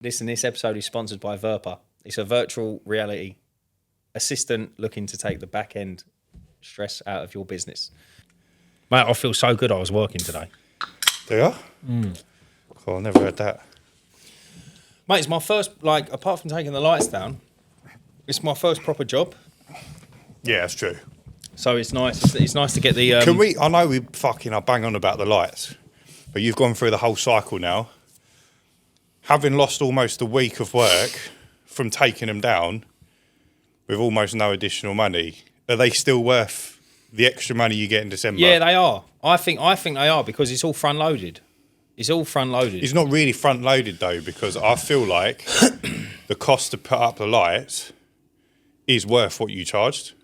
This episode is sponsored by Verpa. It's a virtual reality assistant looking to take the back end stress out of your business. Mate, I feel so good I was working today. Do you? Cool, I never heard that. Mate, it's my first, apart from taking the lights down, it's my first proper job. Yeah, that's true. So it's nice. It's nice to get the... Can we... I know we fucking are bang on about the lights, but you've gone through the whole cycle now. Having lost almost a week of work from taking them down with almost no additional money, are they still worth the extra money you get in December? Yeah, they are. I think they are because it's all front loaded. It's all front loaded. It's not really front loaded though, because I feel like the cost to put up the lights is worth what you charged.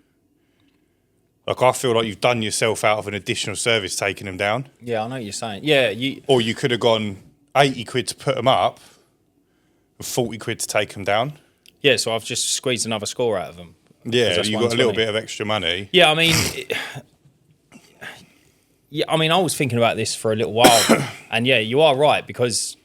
Like, I feel like you've done yourself out of an additional service taking them down. Yeah, I know what you're saying. Yeah, Or you could have gone 80 quid to put them up and 40 quid to take them down. Yeah, so I've just squeezed another score out of them. Yeah, you got a little bit of extra money. Yeah, I mean... I was thinking about this for a little while. And yeah, you are right, because,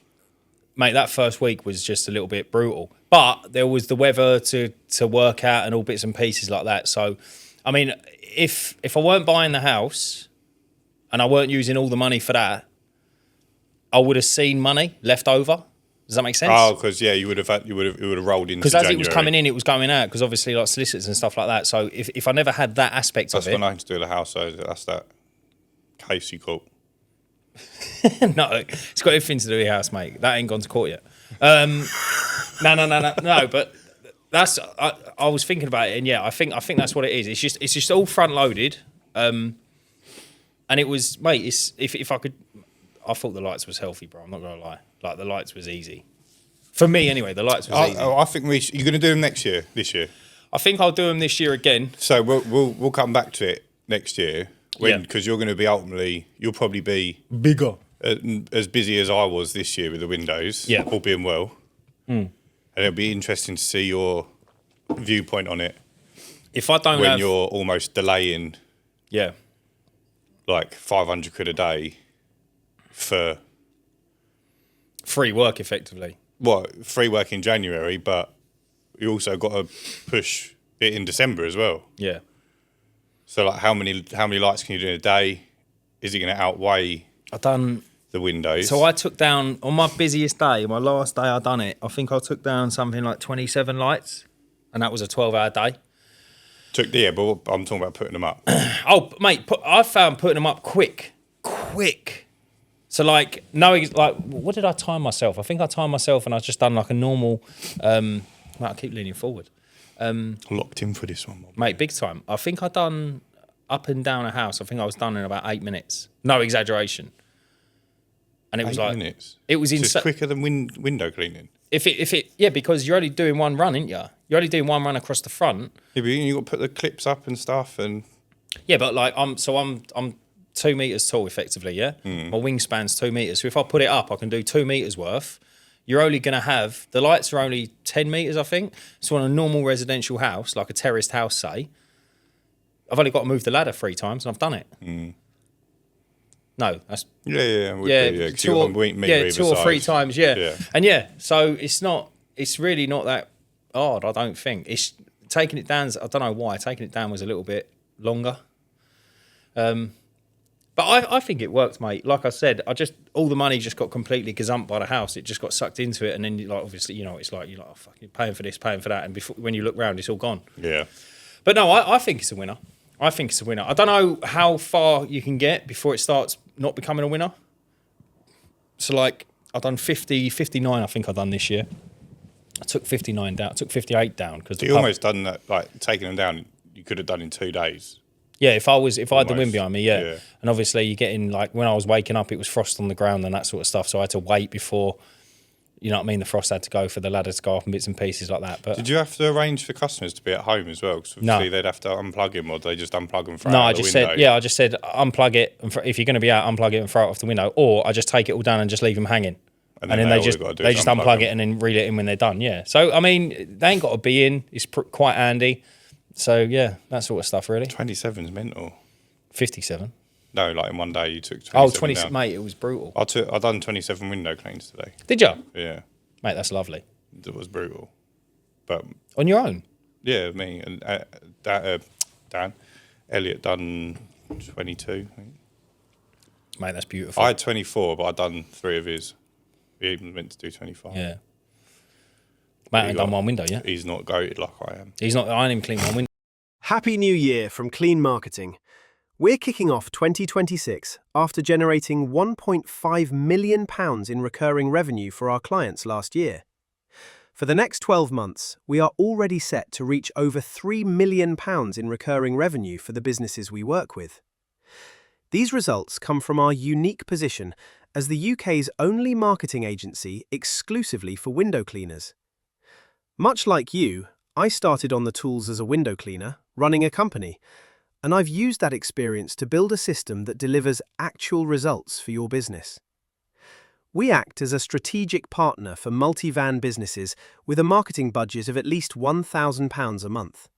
mate, that first week was just a little bit brutal. But there was the weather to work out and all bits and pieces like that. So, I mean, if I weren't buying the house and I weren't using all the money for that, I would have seen money left over. Does that make sense? Oh, because you would have rolled into January. Because as it was coming in, it was going out. Because obviously, like solicitors and stuff like that. So if I never had that aspect that's of it, when I had to do the house. So that's that case you caught. No, it's got everything to do with your house, mate. That ain't gone to court yet. No. But that's I was thinking about it, and yeah, I think that's what it is. It's just all front loaded, and it was, mate. If I could, I thought the lights was healthy, bro. I'm not gonna lie. Like, the lights was easy for me anyway. The lights was easy. I think you're gonna do them this year. I think I'll do them this year again. So we'll come back to it next year because you're going to be you'll probably be bigger, as busy as I was this year with the windows. Yeah, all being well. And it'll be interesting to see your viewpoint on it. If I don't, when you're almost delaying, like 500 quid a day for free work, effectively. What, free work in January, but you also got to push it in December as well. Yeah. So, like, how many lights can you do in a day? Is it going to outweigh the windows? So I took down, on my busiest day, my last day I done it, I think I took down something like 27 lights, and that was a 12-hour day. But I'm talking about putting them up. Oh, mate, I found putting them up quick. So, what did I time myself? I think I timed myself and I just done like a normal... I keep leaning forward. Locked in for this one. Mate, big time. I think I done up and down a house. I think I was done in about 8 minutes. No exaggeration. And it was 8 minutes? It was insane. It's quicker than window cleaning? Because you're only doing one run, ain't you? You're only doing one run across the front. Yeah, but you got to put the clips up and stuff and... Yeah, but I'm 2 meters tall, effectively, yeah? My wingspan's 2 meters. So if I put it up, I can do 2 meters worth. You're only going to have... The lights are only 10 meters, I think. So on a normal residential house, like a terraced house, say, I've only got to move the ladder 3 times and I've done it. No, that's... Yeah. 2 or 3 times, yeah. And so it's really not that hard, I don't think. It's taking it down, I don't know why, taking it down was a little bit longer. But I think it worked, mate. Like I said, all the money just got completely gazumped by the house. It just got sucked into it, and then obviously, it's like you're like, oh, fuck, you're paying for this, paying for that, and when you look round, it's all gone. Yeah. But no, I think it's a winner. I don't know how far you can get before it starts not becoming a winner. So I've done 50, 59. I think I've done this year. I took 59 down. I took 58 down because you almost done that. Like, taking them down, you could have done in 2 days. Yeah, if I had the wind behind me, yeah. And obviously you're getting, like, when I was waking up, it was frost on the ground and that sort of stuff. So I had to wait before, you know what I mean, the frost had to go for the ladder to go up and bits and pieces like that. But did you have to arrange for customers to be at home as well? Because obviously they'd have to unplug him, or they just unplug them from out the window? I just said unplug it. And if you're going to be out, unplug it and throw it off the window. Or I just take it all down and just leave them hanging. And then they just unplug it and then reel it in when they're done. Yeah. So, I mean, they ain't got to be in. It's quite handy. So, yeah, that sort of stuff, really. 27's mental. 57. No, like in one day you took 27. 20, mate, it was brutal. I done 27 window cleans today. Did you? Yeah. Mate, that's lovely. It was brutal. But on your own? Yeah, me and Dan. Elliot done 22, I think. Mate, that's beautiful. I had 24, but I'd done 3 of his. He even meant to do 25. Yeah. Mate, I've done one window, yeah? He's not goated like I am. He's not, I didn't clean one window. Happy New Year from Clean Marketing. We're kicking off 2026 after generating £1.5 million in recurring revenue for our clients last year. For the next 12 months, we are already set to reach over £3 million in recurring revenue for the businesses we work with. These results come from our unique position as the UK's only marketing agency exclusively for window cleaners. Much like you, I started on the tools as a window cleaner, running a company, and I've used that experience to build a system that delivers actual results for your business. We act as a strategic partner for multi-van businesses with a marketing budget of at least £1,000 a month.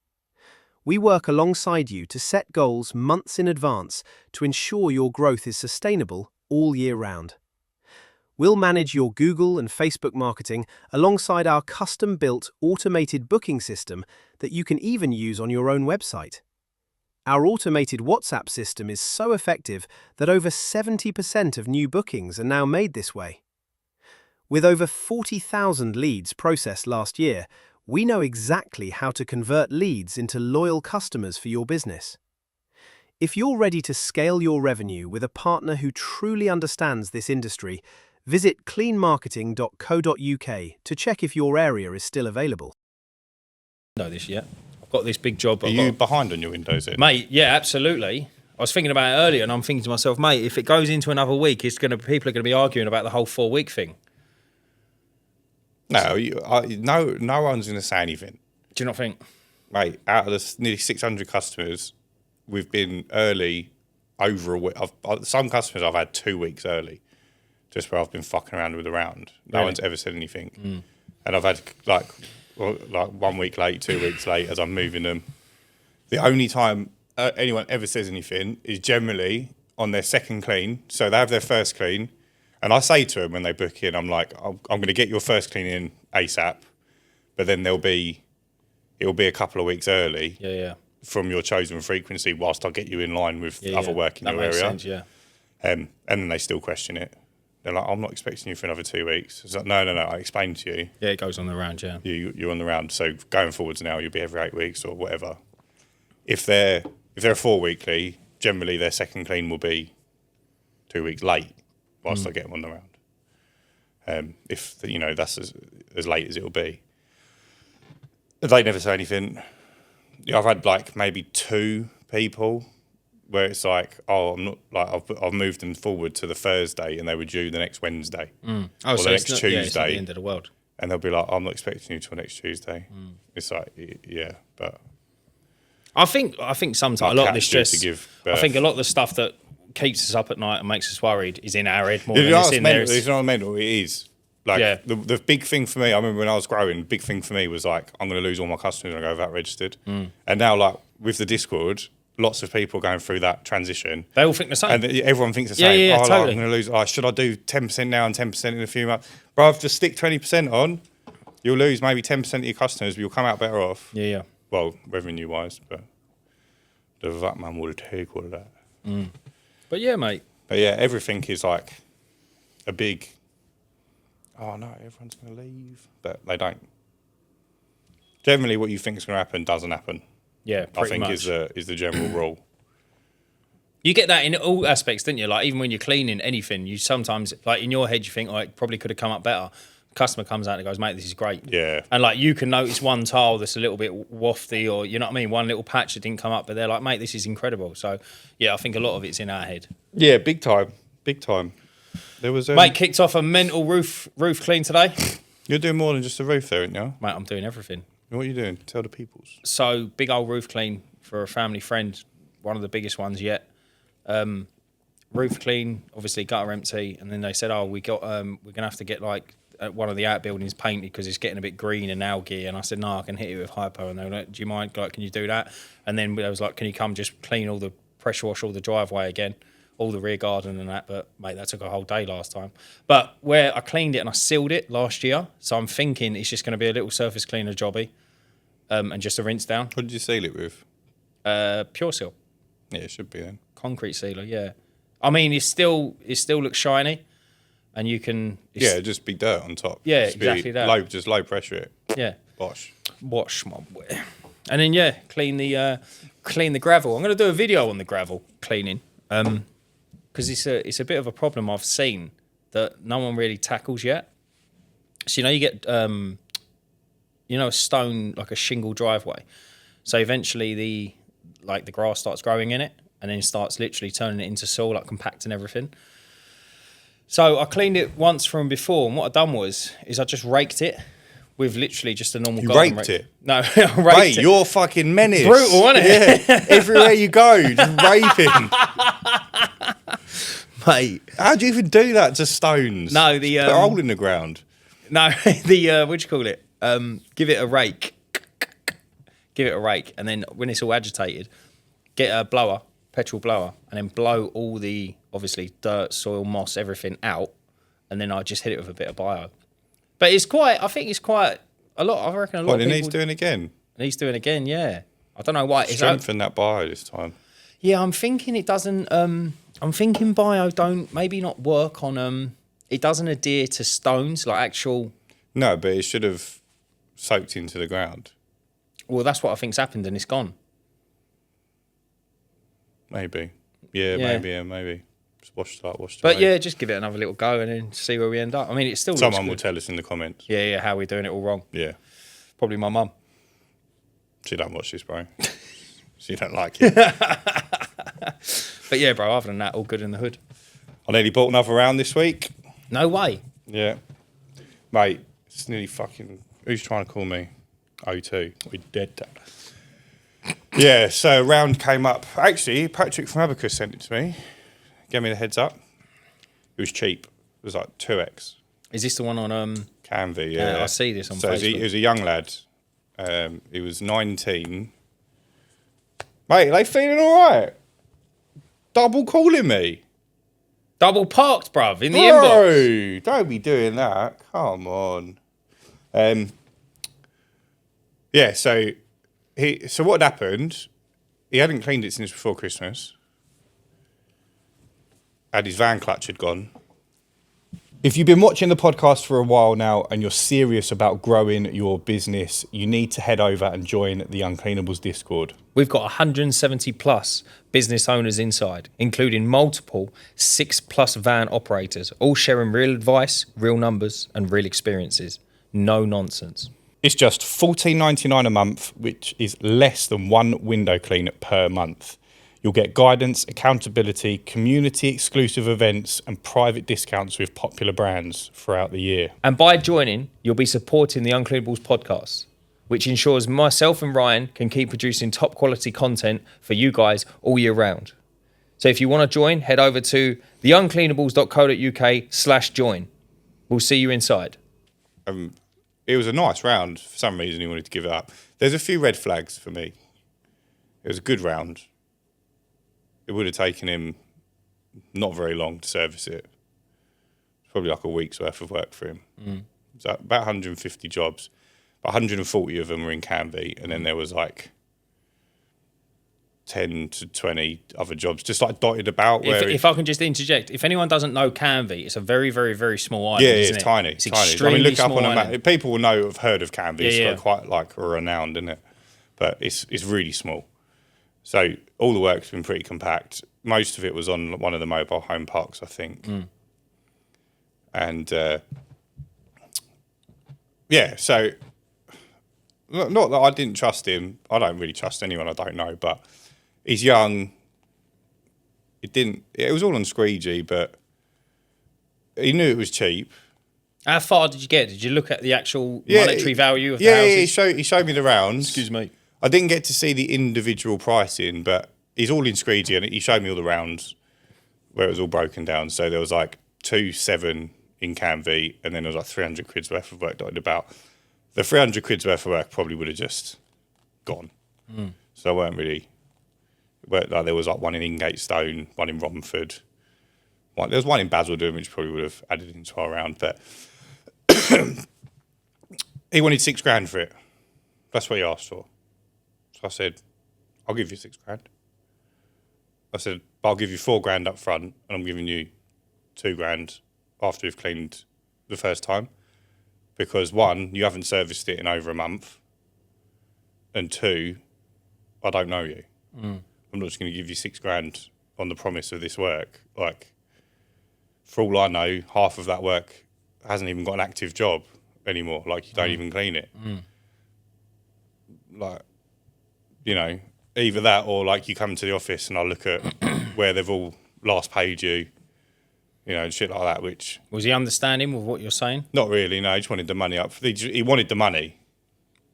We work alongside you to set goals months in advance to ensure your growth is sustainable all year round. We'll manage your Google and Facebook marketing alongside our custom-built automated booking system that you can even use on your own website. Our automated WhatsApp system is so effective that over 70% of new bookings are now made this way. With over 40,000 leads processed last year, we know exactly how to convert leads into loyal customers for your business. If you're ready to scale your revenue with a partner who truly understands this industry, visit cleanmarketing.co.uk to check if your area is still available. No, this yet. I've got this big job. Are you behind on your windows then? Mate, yeah, absolutely. I was thinking about it earlier, and I'm thinking to myself, mate, if it goes into another week, people are going to be arguing about the whole 4-week thing. No, no one's going to say anything. Do you not think? Mate, out of the nearly 600 customers, we've been early over a week. Some customers I've had 2 weeks early, just where I've been fucking around with the round. No one's ever said anything. And I've had like 1 week late, 2 weeks late as I'm moving them. The only time anyone ever says anything is generally on their second clean. So they have their first clean. And I say to them when they book in, I'm like, I'm going to get your first clean in ASAP, but then it'll be a couple of weeks early from your chosen frequency whilst I get you in line with other work in your area. Sense, yeah. And then they still question it. They're like, I'm not expecting you for another 2 weeks. It's like, no, I explained to you. Yeah, it goes on the round, yeah. You're on the round. So going forwards now, you'll be every 8 weeks or whatever. If they're a 4 weekly, generally their second clean will be 2 weeks late whilst I get them on the round. If that's as late as it'll be. They never say anything. I've had like maybe 2 people where it's like, oh, I'm not like I've moved them forward to the Thursday and they were due the next Wednesday or so the next Tuesday. Yeah, it's not the end of the world. And they'll be like, I'm not expecting you till next Tuesday. It's like, yeah, but I think sometimes a lot of this stress. I think a lot of the stuff that keeps us up at night and makes us worried is in our head more than it's in there. It's not mental. It is. Like the big thing for me, I remember when I was growing, the big thing for me was like, I'm going to lose all my customers and I go without registered. And now, like with the Discord, lots of people going through that transition. They all think the same. And everyone thinks the same. Yeah, totally. Like, I'm going to lose. Should I do 10% now and 10% in a few months? Bro, just stick 20% on. You'll lose maybe 10% of your customers, but you'll come out better off. Yeah. Well, revenue-wise, but the VAT man would take all of that. But yeah, mate. But yeah, everything is like a big, oh no, everyone's going to leave. But they don't. Generally, what you think is going to happen doesn't happen. Yeah, pretty much. is the general rule. You get that in all aspects, don't you? Like even when you're cleaning anything, you sometimes, like in your head, you think, oh, it probably could have come up better. Customer comes out and goes, mate, this is great. Yeah. And like you can notice one tile that's a little bit wafty, or you know what I mean, one little patch that didn't come up, but they're like, mate, this is incredible. So yeah, I think a lot of it's in our head. Yeah, big time. There was mate, kicked off a mental roof clean today. You're doing more than just a roof there, aren't you? Mate, I'm doing everything. What are you doing? Tell the peoples. So big old roof clean for a family friend, one of the biggest ones yet. Roof clean, obviously gutter empty, and then they said, oh, we're gonna have to get like one of the outbuildings painted because it's getting a bit green and algae. And I said, no, I can hit it with hypo. And they were like, do you mind? Like, can you do that? And then I was like, can you come just clean all the pressure wash all the driveway again? all the rear garden and that. But mate, that took a whole day last time. But where I cleaned it and I sealed it last year, so I'm thinking it's just going to be a little surface cleaner jobby, and just a rinse down. What did you seal it with? Pure seal. Yeah, it should be then. Concrete sealer, yeah. I mean, it still looks shiny, and you can... just be dirt on top. Yeah, just exactly that. Just low pressure it. Yeah. Wash, my boy. And then, clean the gravel. I'm going to do a video on the gravel cleaning, because it's a bit of a problem I've seen that no one really tackles yet. So, you get, a stone, like a shingle driveway. So eventually the grass starts growing in it, and then starts literally turning it into soil, like compacting everything. So I cleaned it once from before, and what I done was I just raked it with literally just a normal garden rake. You raped it? No, I raked it. You're fucking menace. Brutal, isn't it? Yeah. Everywhere you go, just raping. Mate. How do you even do that to stones? No, put a hole in the ground. No, what do you call it? Give it a rake. Give it a rake, and then when it's all agitated, get a blower, petrol blower, and then blow all the, obviously, dirt, soil, moss, everything out, and then I just hit it with a bit of bio. But I think it's quite a lot. I reckon a lot of people... What, it needs doing again? It needs doing again, yeah. I don't know why. Strengthen that bio this time. Yeah, I'm thinking it doesn't... I'm thinking bio don't maybe not work on... it doesn't adhere to stones, like actual... No, but it should have soaked into the ground. Well, that's what I think's happened, and it's gone. Maybe. Yeah. Maybe. Just wash it But away. yeah, just give it another little go and then see where we end up. I mean, it still Someone looks will good. tell us in the comments. Yeah, how we're doing it all wrong. Yeah. Probably my mum. She don't watch this, bro. She don't like it. But yeah, bro, other than that, all good in the hood. I nearly bought another round this week. No way. Yeah. Mate, it's nearly fucking... Who's trying to call me? O2. We're dead. Yeah, so a round came up. Actually, Patrick from Abacus sent it to me. Gave me the heads up. It was cheap. It was like 2x. Is this the one on... Canvy, yeah. I see this on Facebook. Facebook. He was a young lad. He was 19. Mate, they feeling all right? Double calling me. Double parked, bruv, in the inbox. Don't be doing that. Come on. Yeah, so what happened, he hadn't cleaned it since before Christmas. And his van clutch had gone. If you've been watching the podcast for a while now and you're serious about growing your business, you need to head over and join the Uncleanables Discord. We've got 170 plus business owners inside, including multiple 6+ van operators, all sharing real advice, real numbers, and real experiences. No nonsense. It's just $14.99 a month, which is less than one window clean per month. You'll get guidance, accountability, community-exclusive events, and private discounts with popular brands throughout the year. And by joining, you'll be supporting the Uncleanables Podcast, which ensures myself and Ryan can keep producing top-quality content for you guys all year round. So if you want to join, head over to theuncleanables.co.uk/join. We'll see you inside. It was a nice round. For some reason, he wanted to give it up. There's a few red flags for me. It was a good round. It would have taken him not very long to service it. Probably like a week's worth of work for him. So about 150 jobs. But 140 of them were in Canvy, and then there was like 10 to 20 other jobs just like dotted about. If I can just interject, if anyone doesn't know Canvy, it's a very, very, very small island. Yeah, isn't it's it? tiny. It's tiny. extremely look up small on a map. island. People will know, have heard of Canvy. Yeah, It's yeah. got quite like renowned, isn't it? But it's really small. So all the work's been pretty compact. Most of it was on one of the mobile home parks, I think. And yeah, so not that I didn't trust him. I don't really trust anyone I don't know, but he's young. It was all on squeegee, but he knew it was cheap. How far did you get? Did you look at the actual monetary value of the houses? Yeah, he showed me the rounds. Excuse me. I didn't get to see the individual pricing, but he's all in squeegee, and he showed me all the rounds where it was all broken down. So there was like 2.7 in Canvy, and then there was like 300 quid's worth of work dotted about. The 300 quid's worth of work probably would have just gone. So it But like, there was like one in Ingatestone, one in Romford. There was one in Basildon, which probably would have added into our round. But he wanted $6,000 for it. That's what he asked for. So I said, I'll give you $6,000. I said, but I'll give you $4,000 up front, and I'm giving you $2,000 after we've cleaned the first time. Because one, you haven't serviced it in over a month. And two, I don't know you. I'm not just going to give you $6,000 on the promise of this work. Like, for all I know, half of that work hasn't even got an active job anymore. Like, you don't even clean it. Like, you know, either that or like you come to the office and I look at where they've all last paid you, you know, and shit like that, which... Was he understanding with what you're saying? Not really, no. He just wanted the money up. He wanted the money.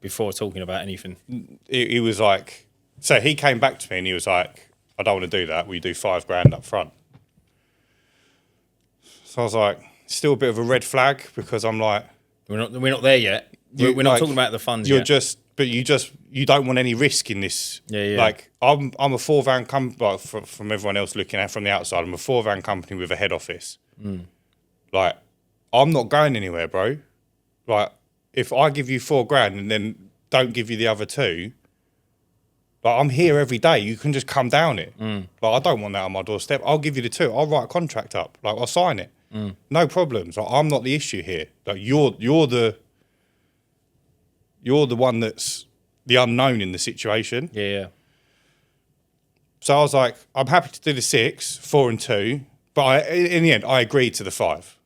Before talking about anything? He was like... So he came back to me and he was like, I don't want to do that. We do $5,000 up front. So I was like, still a bit of a red flag because I'm like... We're not there yet. We're not talking about the funds you're yet. But you don't want any risk in this. Yeah. Like, I'm a 4-van company, like, from everyone else looking at it from the outside, I'm a 4-van company with a head office. Like, I'm not going anywhere, bro. Like, if I give you $4,000 and then don't give you the other two, like, I'm here every day. You can just come down it. Like, I don't want that on my doorstep. I'll give you the two. I'll write a contract up. Like, I'll sign it. No problems. Like, I'm not the issue here. Like, you're the one that's the unknown in the situation. Yeah. So I was like, I'm happy to do the 6, 4 and 2, but in the end, I agreed to the 5.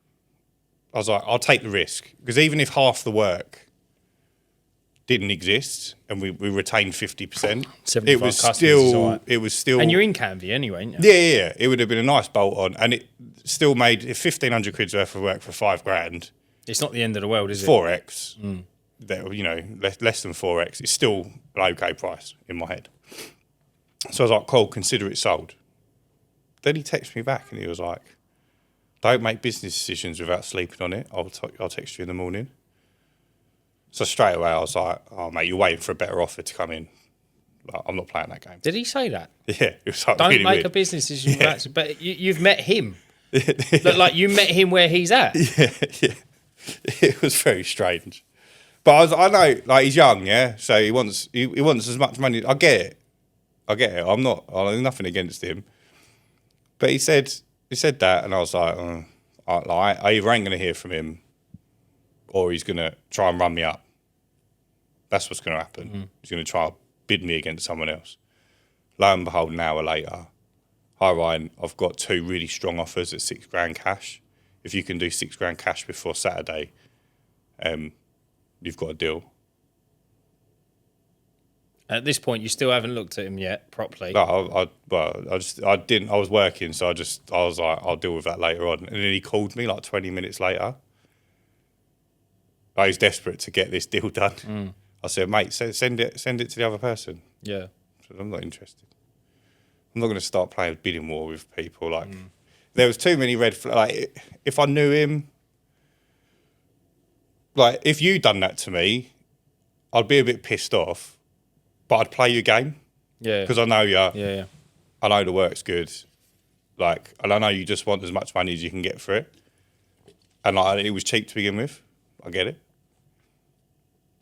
I was like, I'll take the risk because even if half the work didn't exist and we retained 50%, it was still. And you're in Canvey anyway, ain't you? Yeah. It would have been a nice bolt on, and it still made 1,500 quid's worth of work for $5,000. It's not the end of the world, is it? 4x. That, you know, less than 4x. It's still an okay price in my head. So I was like, cool, consider it sold. Then he texted me back and he was like, don't make business decisions without sleeping on it. I'll text you in the morning. So straight away I was like, oh, mate, you're waiting for a better offer to come in. Like, I'm not playing that game. Did he say that? Yeah. It was like don't really make weird. a business decision without... But you've met him. Like, you met him where he's at. Yeah. It was very strange. But I know, like, he's young, yeah? So he wants as much money. I get it. I have nothing against him. But he said that, and I was like, I either ain't going to hear from him or he's going to try and run me up. That's what's going to happen. He's going to try and bid me against someone else. Lo and behold, an hour later, hi, Ryan, I've got 2 really strong offers at $6,000 cash. If you can do $6,000 cash before Saturday, you've got a deal. At this point, you still haven't looked at him yet properly. No, I didn't. I was working, so I was like, I'll deal with that later on. And then he called me like 20 minutes later. I was desperate to get this deal done. I said, mate, send it to the other person. Yeah. I said, I'm not interested. I'm not going to start playing a bidding war with people. Like, there was too many red flags. Like, if I knew him, like, if you'd done that to me, I'd be a bit pissed off. But I'd play your game. Yeah. Because I know you. Yeah. I know the work's good. Like, and I know you just want as much money as you can get for it. And like, it was cheap to begin with. I get it.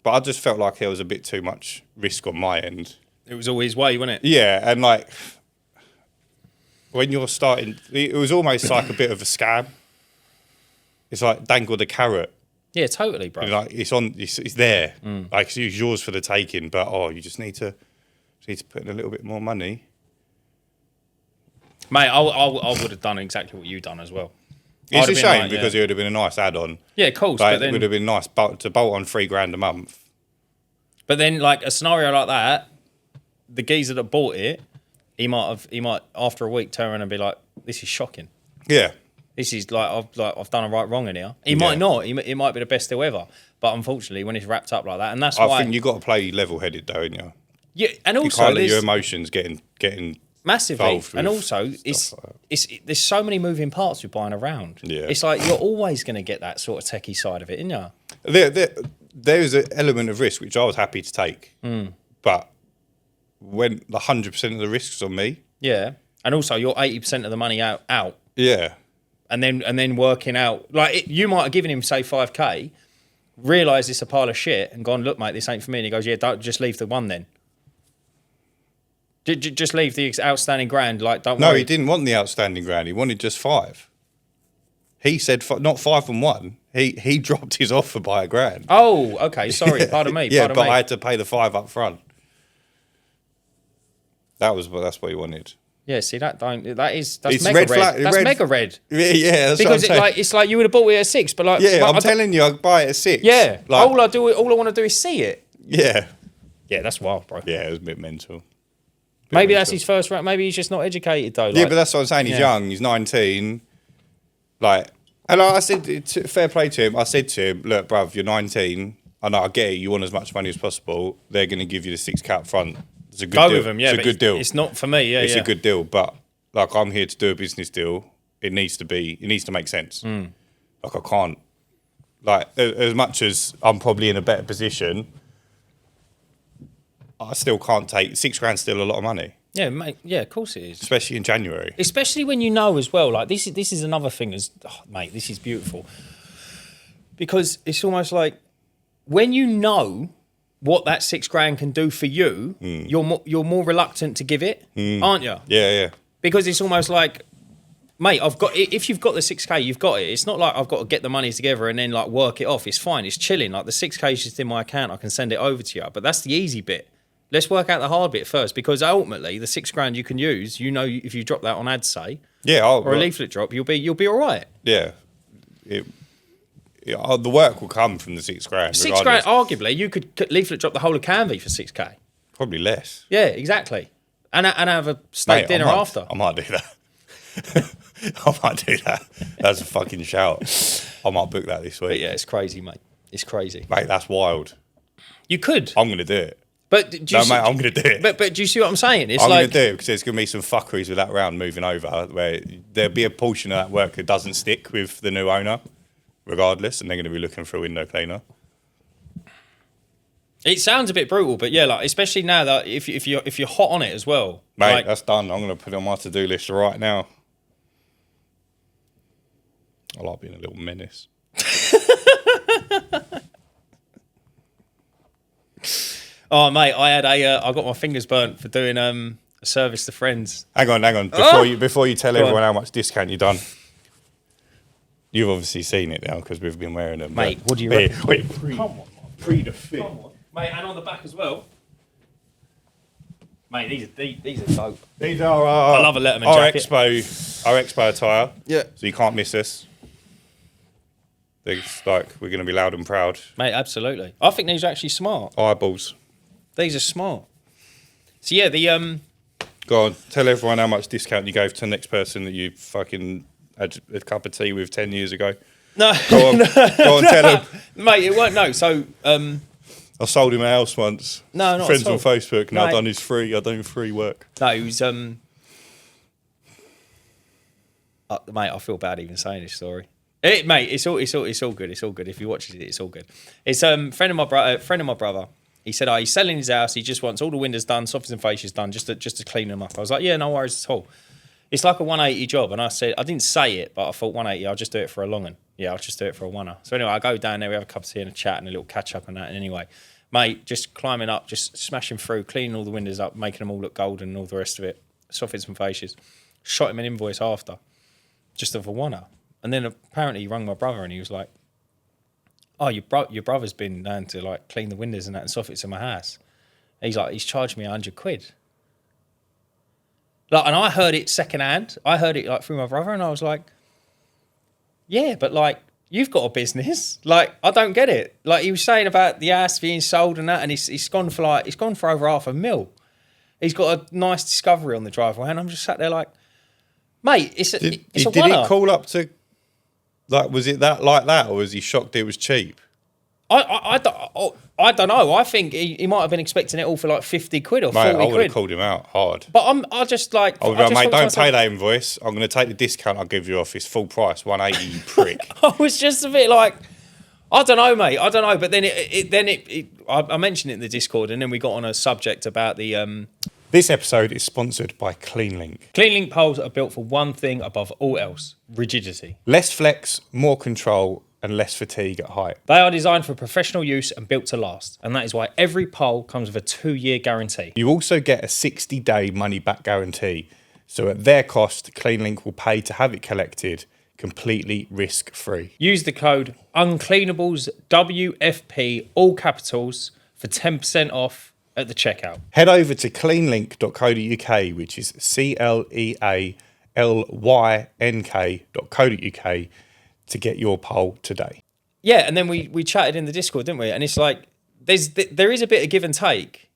But I just felt like there was a bit too much risk on my end. It was all his way, wasn't it? Yeah, and like, when you're starting, it was almost like a bit of a scam. It's like dangle the carrot. Yeah, totally, bro. Like, it's there. Like, it's yours for the taking, but you just need to put in a little bit more money. Mate, I would have done exactly what you've done as well. It's a shame because it would have been a nice add-on. Yeah, of course. Like, but then, it would have been nice to bolt on $3,000 a month. But then, like, a scenario like that, the geezer that bought it, he might after a week turn around and be like, "This is shocking." Yeah. This is I've done a right wrong in here. He might not. It might be the best deal ever. But unfortunately, when it's wrapped up like that, and that's why I think you got to play level-headed, though, ain't you? Yeah, and also you can't let your emotions getting massively. And also, there's so many moving parts with buying around. Yeah, it's like you're always going to get that sort of techie side of it, isn't you? There is an element of risk which I was happy to take, but went 100% of the risks on me. Yeah. And also you're 80% of the money out. Yeah. And then working out, like you might have given him say 5k, realised it's a pile of shit and gone, look mate, this ain't for me. And he goes, yeah, don't just leave the one then. Just leave the outstanding grand. Like, don't worry. No, he didn't want the outstanding grand. He wanted just 5. He said not 5 and 1. He dropped his offer by £1,000. Oh, okay. Sorry, pardon me. Yeah, pardon but me. I had to pay the 5 up front. That's what he wanted. Yeah, see that's It's mega red red. flag- That's red- mega red. Yeah, that's Because what I'm saying. it's like you would have bought it at 6, but like Yeah, like, I'm telling you, I buy it at 6. Yeah, Like, all I want to do is see it. yeah. Yeah, that's wild, bro. Yeah, it was a bit mental. Maybe that's his first round. Maybe he's just not educated though. Yeah, but that's what I'm saying. He's young. He's 19. Like, and I said, fair play to him. I said to him, look, bruv, you're 19. I know, I get it. You want as much money as possible. They're going to give you the 6k up front. It's a good deal. Go with him, yeah. It's a good deal. It's not for me, yeah. It's a good deal. But, like, I'm here to do a business deal. It needs to make sense. Like, I can't, like, as much as I'm probably in a better position, I still can't take £6,000. Still a lot of money, Yeah, mate. Yeah, of course it is. especially in January. Especially when you know as well. Like this is another thing. Mate, this is beautiful because it's almost like when you know what that £6,000 can do for you, you're more reluctant to give it, aren't you? Yeah. Because it's almost like, mate, if you've got the 6k, you've got it. It's not like I've got to get the money together and then like work it off. It's fine. It's chilling. Like the 6k is just in my account. I can send it over to you. But that's the easy bit. Let's work out the hard bit first, because ultimately the £6,000 you can use. You know, if you drop that on ads, say, or a leaflet drop, you'll be all right. Yeah, the work will come from the £6,000. £6,000, arguably, you could leaflet drop the whole of Canvey for 6k. Probably less. Yeah, exactly. And have a steak dinner after. I might do that. I might do that. That's a fucking shout. I might book that this week. But yeah, it's crazy, mate. It's crazy. Mate, that's wild. You could. I'm going to do it. But mate, I'm going to do it. But do you see what I'm saying? It's I'm like going to do it because there's going to be some fuckeries with that round moving over where there'll be a portion of that work that doesn't stick with the new owner, regardless, and they're going to be looking for a window cleaner. It sounds a bit brutal, but yeah, like especially now that if you're hot on it as well, Mate, like, that's done. I'm going to put it on my to-do list right now. I like being a little menace. Oh mate, I got my fingers burnt for doing a service to friends. Hang on. Before you tell everyone how much discount you've done, you've obviously seen it now because we've been wearing them. Mate, what do you reckon? Wait, Come on, pre the fit. come on, mate, and on the back as well. Mate, these are dope. These are I love a Letterman our jacket. Our Expo attire. Yeah. So you can't miss us. It's like we're going to be loud and proud. Mate, absolutely. I think these are actually smart. Eyeballs. These are smart. So yeah, the Go on, tell everyone how much discount you gave to the next person that you fucking had a cup of tea with 10 years ago. no, Go on, go on, tell them. mate, it weren't. No, so I sold him a house once. No, not Friends at all. on Facebook. Now No. done his free. I do free work. no, it was mate, I feel bad even saying this story. Mate, it's all good. It's all good. If you watch it, it's all good. It's friend of my brother. He said, he's selling his house. He just wants all the windows done, soffits and fascias done, just to clean them up. I was like, yeah, no worries at all. It's like a 180 job. And I said, I didn't say it, but I thought 180, I'll just do it for a long one. Yeah, I'll just do it for a one-er. So anyway, I go down there, we have a cup of tea and a chat and a little catch up and that. And anyway, mate, just climbing up, just smashing through, cleaning all the windows up, making them all look golden and all the rest of it. Soffits and fascias. Shot him an invoice after, just of a one-er. And then apparently he rang my brother and he was like, oh, your brother's been down to like clean the windows and that and soffits in my house. He's like, he's charged me £100. Like, and I heard it secondhand. I heard it like through my brother, and I was like, yeah, but like you've got a business. Like, I don't get it. Like he was saying about the house being sold and that, and he's gone for over $500,000. He's got a nice Discovery on the driveway, and I'm just sat there like, mate, it's a Did one-er. he call up to, like, was it that like that, or was he shocked it was cheap? I don't know. I think he might have been expecting it all for like 50 quid or 40 Mate, I would quid. have called him out hard. But I just like... I would I be like, just mate, thought to don't myself- pay that invoice. I'm going to take the discount I'll give you off. It's full price, 180, you prick. I was just a bit like, I don't know, mate. I don't know. But then I mentioned it in the Discord, and then we got on a subject about the This episode is sponsored by CleanLink. CleanLink poles are built for one thing above all else: rigidity. Less flex, more control, and less fatigue at height. They are designed for professional use and built to last, and that is why every pole comes with a 2-year guarantee. You also get a 60-day money-back guarantee, so at their cost, CleanLink will pay to have it collected completely risk-free. Use the code Uncleanables WFP, all capitals, for 10% off at the checkout. Head over to cleanlink.co.uk, which is CLEALYNK.co.uk, to get your pole today. Yeah, and then we chatted in the Discord, didn't we? And it's like, there is a bit of give and take,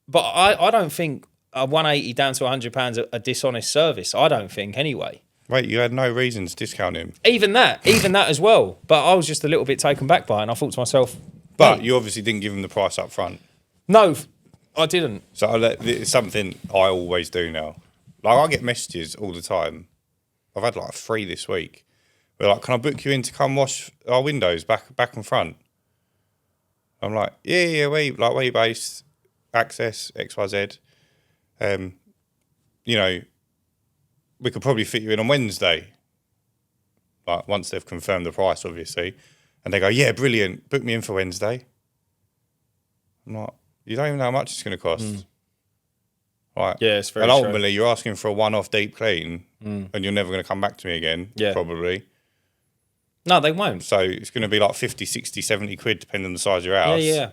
but I don't think a 180 down to £100 a dishonest service. I don't think, anyway. Wait, you had no reason to discount him? Even that as well. But I was just a little bit taken back by it, and I thought to myself... But you obviously didn't give him the price up front. No, I didn't. So it's something I always do now. Like, I get messages all the time. I've had like 3 this week. They're like, can I book you in to come wash our windows back and front? I'm like, yeah, where you based? Access, XYZ. You know, we could probably fit you in on Wednesday. Like, once they've confirmed the price, obviously. And they go, yeah, brilliant, book me in for Wednesday. I'm like, you don't even know how much it's going to cost. Right. Yeah, it's very And true. ultimately, you're asking for a one-off deep clean, and you're never going to come back to me again, probably. No, they won't. So it's going to be like 50, 60, 70 quid, depending on the size of your house. Yeah.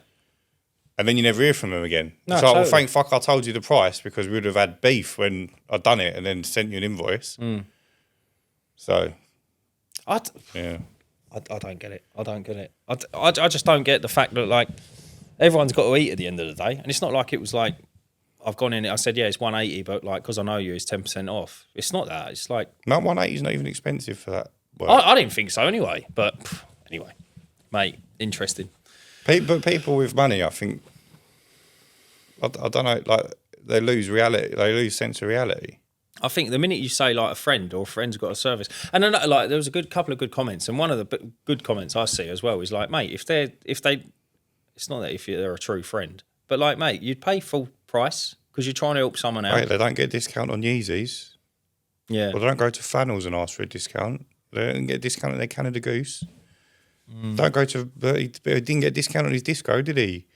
And then you never hear from them again. No, it's like, totally. well, thank fuck I told you the price, because we would have had beef when I'd done it and then sent you an invoice. So, yeah. I don't get it. I don't get it. I just don't get the fact that, like, everyone's got to eat at the end of the day. And it's not like it was like, I've gone in, I said, yeah, it's 180, but like, because I know you, it's 10% off. It's not that. It's like... No, 180 is not even expensive for that work. I didn't think so anyway. But anyway, mate, interesting. But people with money, I think, I don't know, like, they lose reality. They lose sense of reality. I think the minute you say, like, a friend or a friend's got a service, and then, like, there was a couple of good comments, and one of the good comments I see as well is like, mate, if they, it's not that if they're a true friend, but like, mate, you'd pay full price because you're trying to help someone out. Right, they don't get a discount on Yeezys. Yeah. Or they don't go to Fannels and ask for a discount. They don't get a discount on their Canada Goose. Don't go to, but he didn't get a discount on his disco, did he?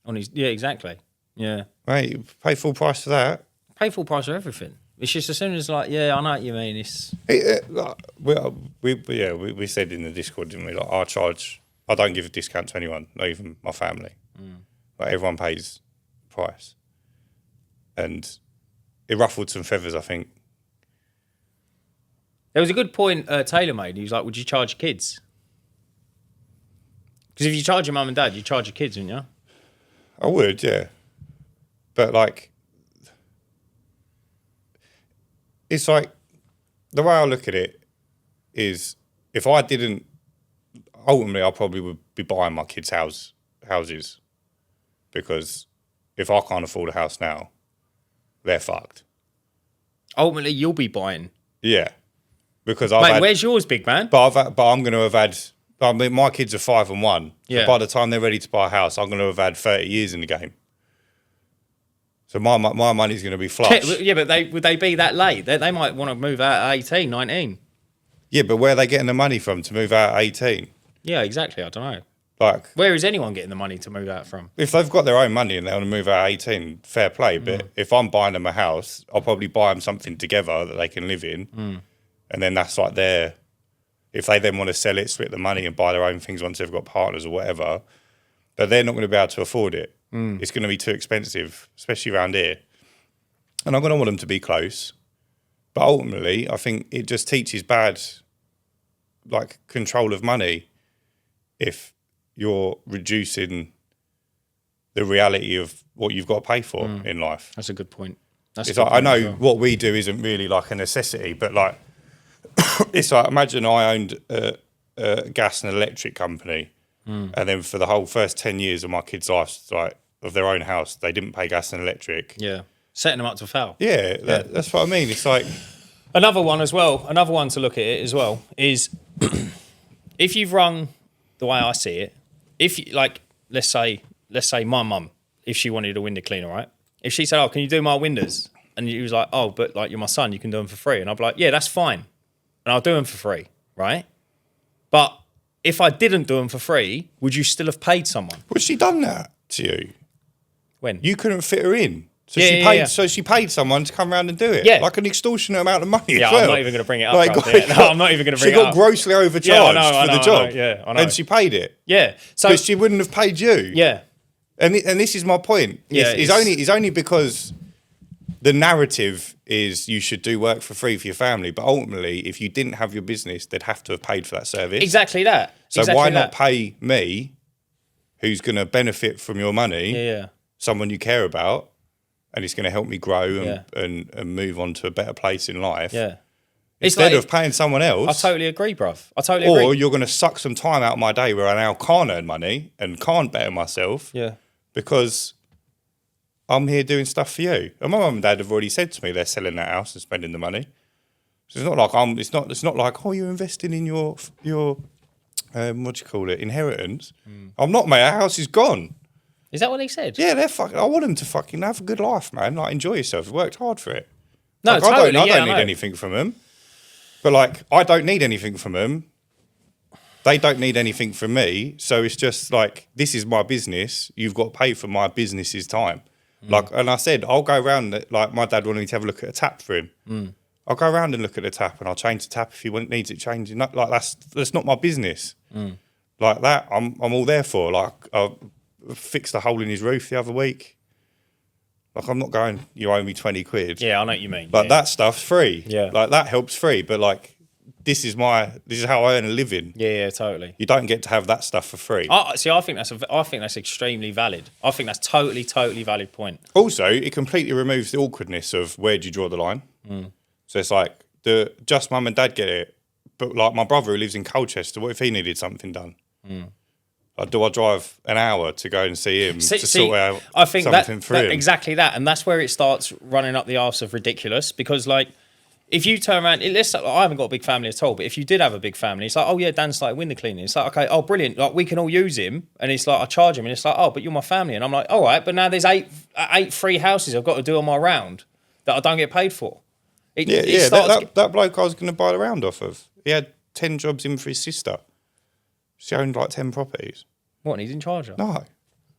Yeah, exactly. Yeah. Right, you pay full price for that. Pay full price for everything. It's just as soon as, like, yeah, I know what you mean. It's... We said in the Discord, didn't we? Like, I don't give a discount to anyone, not even my family. Like, everyone pays the price. And it ruffled some feathers, I think. There was a good point Taylor made. He was like, would you charge kids? Because if you charge your mum and dad, you charge your kids, wouldn't you? I would, yeah. But, like, it's like, the way I look at it is, if I didn't, ultimately I probably would be buying my kids' houses, because if I can't afford a house now, they're fucked. Ultimately, you'll be buying. Yeah, because where's yours, big man? But I'm going to have had. I mean, my kids are 5 and 1. Yeah. So by the time they're ready to buy a house, I'm going to have had 30 years in the game. So my money's going to be flush. Yeah, but would they be that late? They might want to move out at 18, 19. Yeah, but where are they getting the money from to move out at 18? Yeah, exactly. I don't know. Like, where is anyone getting the money to move out from? if they've got their own money and they want to move out at 18, fair play. But if I'm buying them a house, I'll probably buy them something together that they can live in. And then that's like their... If they then want to sell it, split the money and buy their own things once they've got partners or whatever, but they're not going to be able to afford it. It's going to be too expensive, especially around here. And I'm going to want them to be close. But ultimately, I think it just teaches bad, like, control of money if you're reducing the reality of what you've got to pay for in life. That's a good point. It's like, I know what we do isn't really like a necessity, but like, it's like, imagine I owned a gas and electric company, and then for the whole first 10 years of my kids' lives, like, of their own house, they didn't pay gas and electric. Yeah. Setting them up to fail. Yeah, that's what I mean. It's like... Another one to look at it as well is if you've rung the way I see it, if you, like, let's say my mum if she wanted a window cleaner, right? If she said, "Oh, can you do my windows?" and you was like, "Oh, but like you're my son, you can do them for free," and I'd be like, "Yeah, that's fine," and I'll do them for free, right? But if I didn't do them for free, would you still have paid someone? Well, she done that to you. When? You couldn't fit her in. So she paid someone to come around and do it. Yeah. Like an extortionate amount of money Yeah, as well. I'm not even going to bring it up. Like, bruv. No, I'm not even going to bring it up. She got grossly overcharged for the job. I know. And she paid it. Yeah. So But she wouldn't have paid you. yeah. And this is my point. Yeah, It's only because the narrative is you should do work for free for your family. But ultimately, if you didn't have your business, they'd have to have paid for that service. Exactly that. So exactly why that. not pay me, who's going to benefit from your money, Yeah. someone you care about, and it's going to help me grow Yeah. and move on to a better place in life. Yeah. Instead of paying someone else. I totally agree, bruv. I totally agree. Or you're going to suck some time out of my day where I now can't earn money and can't better myself. Yeah. Because I'm here doing stuff for you. And my mum and dad have already said to me they're selling that house and spending the money. So it's not like it's not like, oh, you're investing in your what do you call it, inheritance. I'm not, mate. Our house is gone. Is that what they said? Yeah, they're fucking. I want them to fucking have a good life, man. Like, enjoy yourself. You've worked hard for it. No, like, totally. I don't I need know. anything from them. But like, I don't need anything from them. They don't need anything from me. So it's just like, this is my business. You've got to pay for my business's time. Like, and I said, I'll go around. Like, my dad wanted me to have a look at a tap for him. I'll go around and look at the tap, and I'll change the tap if he needs it changing. Like, that's not my business. Like that, I'm all there for. Like, I fixed a hole in his roof the other week. Like, I'm not going, you owe me 20 quid. Yeah, I know what you mean. But that stuff's free. Yeah. Like, that helps free. But like, this is how I earn a living. Yeah, totally. You don't get to have that stuff for free. I think that's extremely valid. I think that's totally valid point. Also, it completely removes the awkwardness of where do you draw the line. So it's like, just mum and dad get it. But like, my brother who lives in Colchester, what if he needed something done? Like, do I drive an hour to go and see him to sort out I think something for him? Exactly that. And that's where it starts running up the arse of ridiculous. Because like, if you turn around, I haven't got a big family at all, but if you did have a big family, it's like, oh yeah, Dan started window cleaning. It's like, okay, oh brilliant, like we can all use him, and it's like I charge him, and it's like, oh, but you're my family, and I'm like, all right, but now there's eight free houses I've got to do on my round that I don't get paid for. That bloke I was going to buy the round off of, he had 10 jobs in for his sister. She owned like 10 properties. What? And he didn't charge her? No.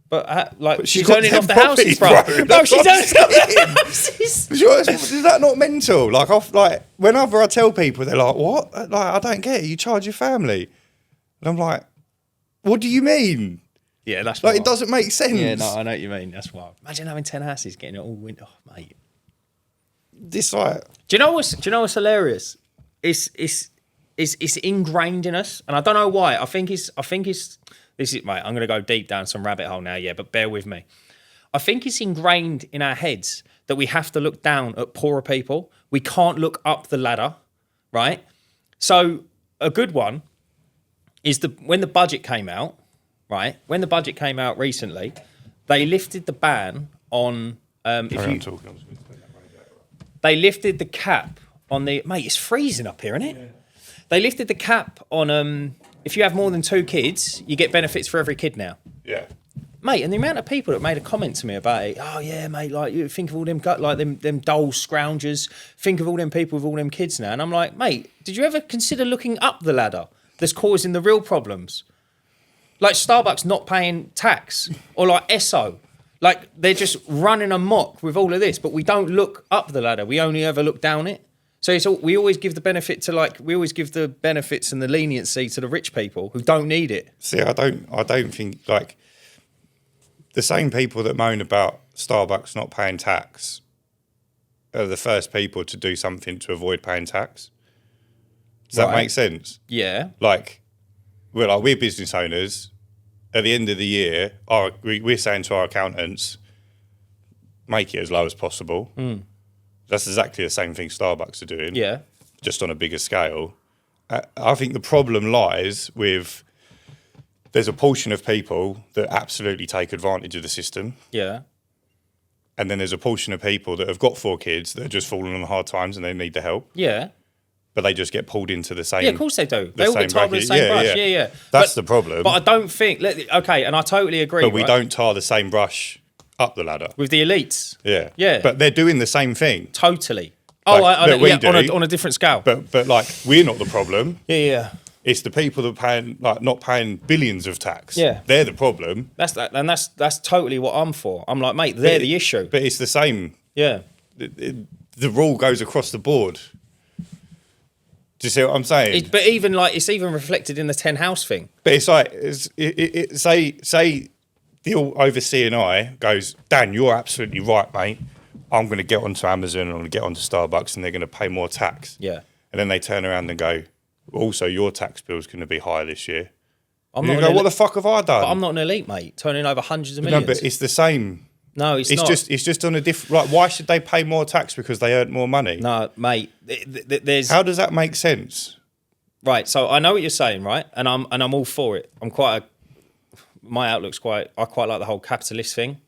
But she's she's got earning 10 off the houses, properties, bro. bro. No, she's earning off the houses. Is that not mental? Like, whenever I tell people, they're like, what? Like, I don't get it. You charge your family. And I'm like, what do you mean? Yeah, that's like, wild. it doesn't make sense. Yeah, no, I know what you mean. That's wild. Imagine having 10 houses, getting it all winter, oh, mate. This like, Do you know what's hilarious? It's ingrained in us, and I don't know why. I think it's this is, mate. I'm going to go deep down some rabbit hole now, yeah, but bear with me. I think it's ingrained in our heads that we have to look down at poorer people. We can't look up the ladder, right? So a good one is when the budget came out, right? When the budget came out recently, they lifted the ban on they lifted the cap on the mate. It's freezing up here, isn't it? Yeah. They lifted the cap on if you have more than 2 kids, you get benefits for every kid now. yeah. Mate, and the amount of people that made a comment to me about it, oh yeah, mate, like you think of all them them dull scroungers, think of all them people with all them kids now. And I'm like, mate, did you ever consider looking up the ladder that's causing the real problems? Like Starbucks not paying tax, or like Esso. Like they're just running amok with all of this, but we don't look up the ladder. We only ever look down it. So we always give the benefit to the benefits and the leniency to the rich people who don't need it. See, I don't think like the same people that moan about Starbucks not paying tax are the first people to do something to avoid paying tax. Does that make sense? Yeah. Like we're business owners. At the end of the year, we're saying to our accountants, make it as low as possible. That's exactly the same thing Starbucks are doing. Yeah. Just on a bigger scale. I think the problem lies with there's a portion of people that absolutely take advantage of the system. Yeah. And then there's a portion of people that have got 4 kids that are just falling on hard times and they need the help. Yeah. But they just get pulled into the same. Yeah, of course they do. They all get tarred with the same brush. Yeah. That's the problem. But I don't think. Okay, and I totally agree. But we don't tar the same brush up the ladder. With the elites. Yeah. Yeah. But they're doing the same thing. Totally. Like, on a different scale. But like, we're not the problem. Yeah. It's the people that are paying, like, not paying billions of tax. Yeah. They're the problem. That's totally what I'm for. I'm like, mate, they're the issue. But it's the same. Yeah. The rule goes across the board. Do you see what I'm saying? But even like, it's even reflected in the 10 house thing. But it's like, say the overseeing eye goes, Dan, you're absolutely right, mate. I'm going to get onto Amazon and I'm going to get onto Starbucks and they're going to pay more tax. Yeah. And then they turn around and go, also, your tax bill's going to be higher this year. I'm and you go, what the fuck have I done? But I'm not an elite, mate, turning over hundreds of millions. No, but it's the same. No, it's not. It's just on a different. Like, why should they pay more tax because they earn more money? No, mate. There's How does that make sense? right. So I know what you're saying, right? And I'm all for it. My outlook's quite. I quite like the whole capitalist thing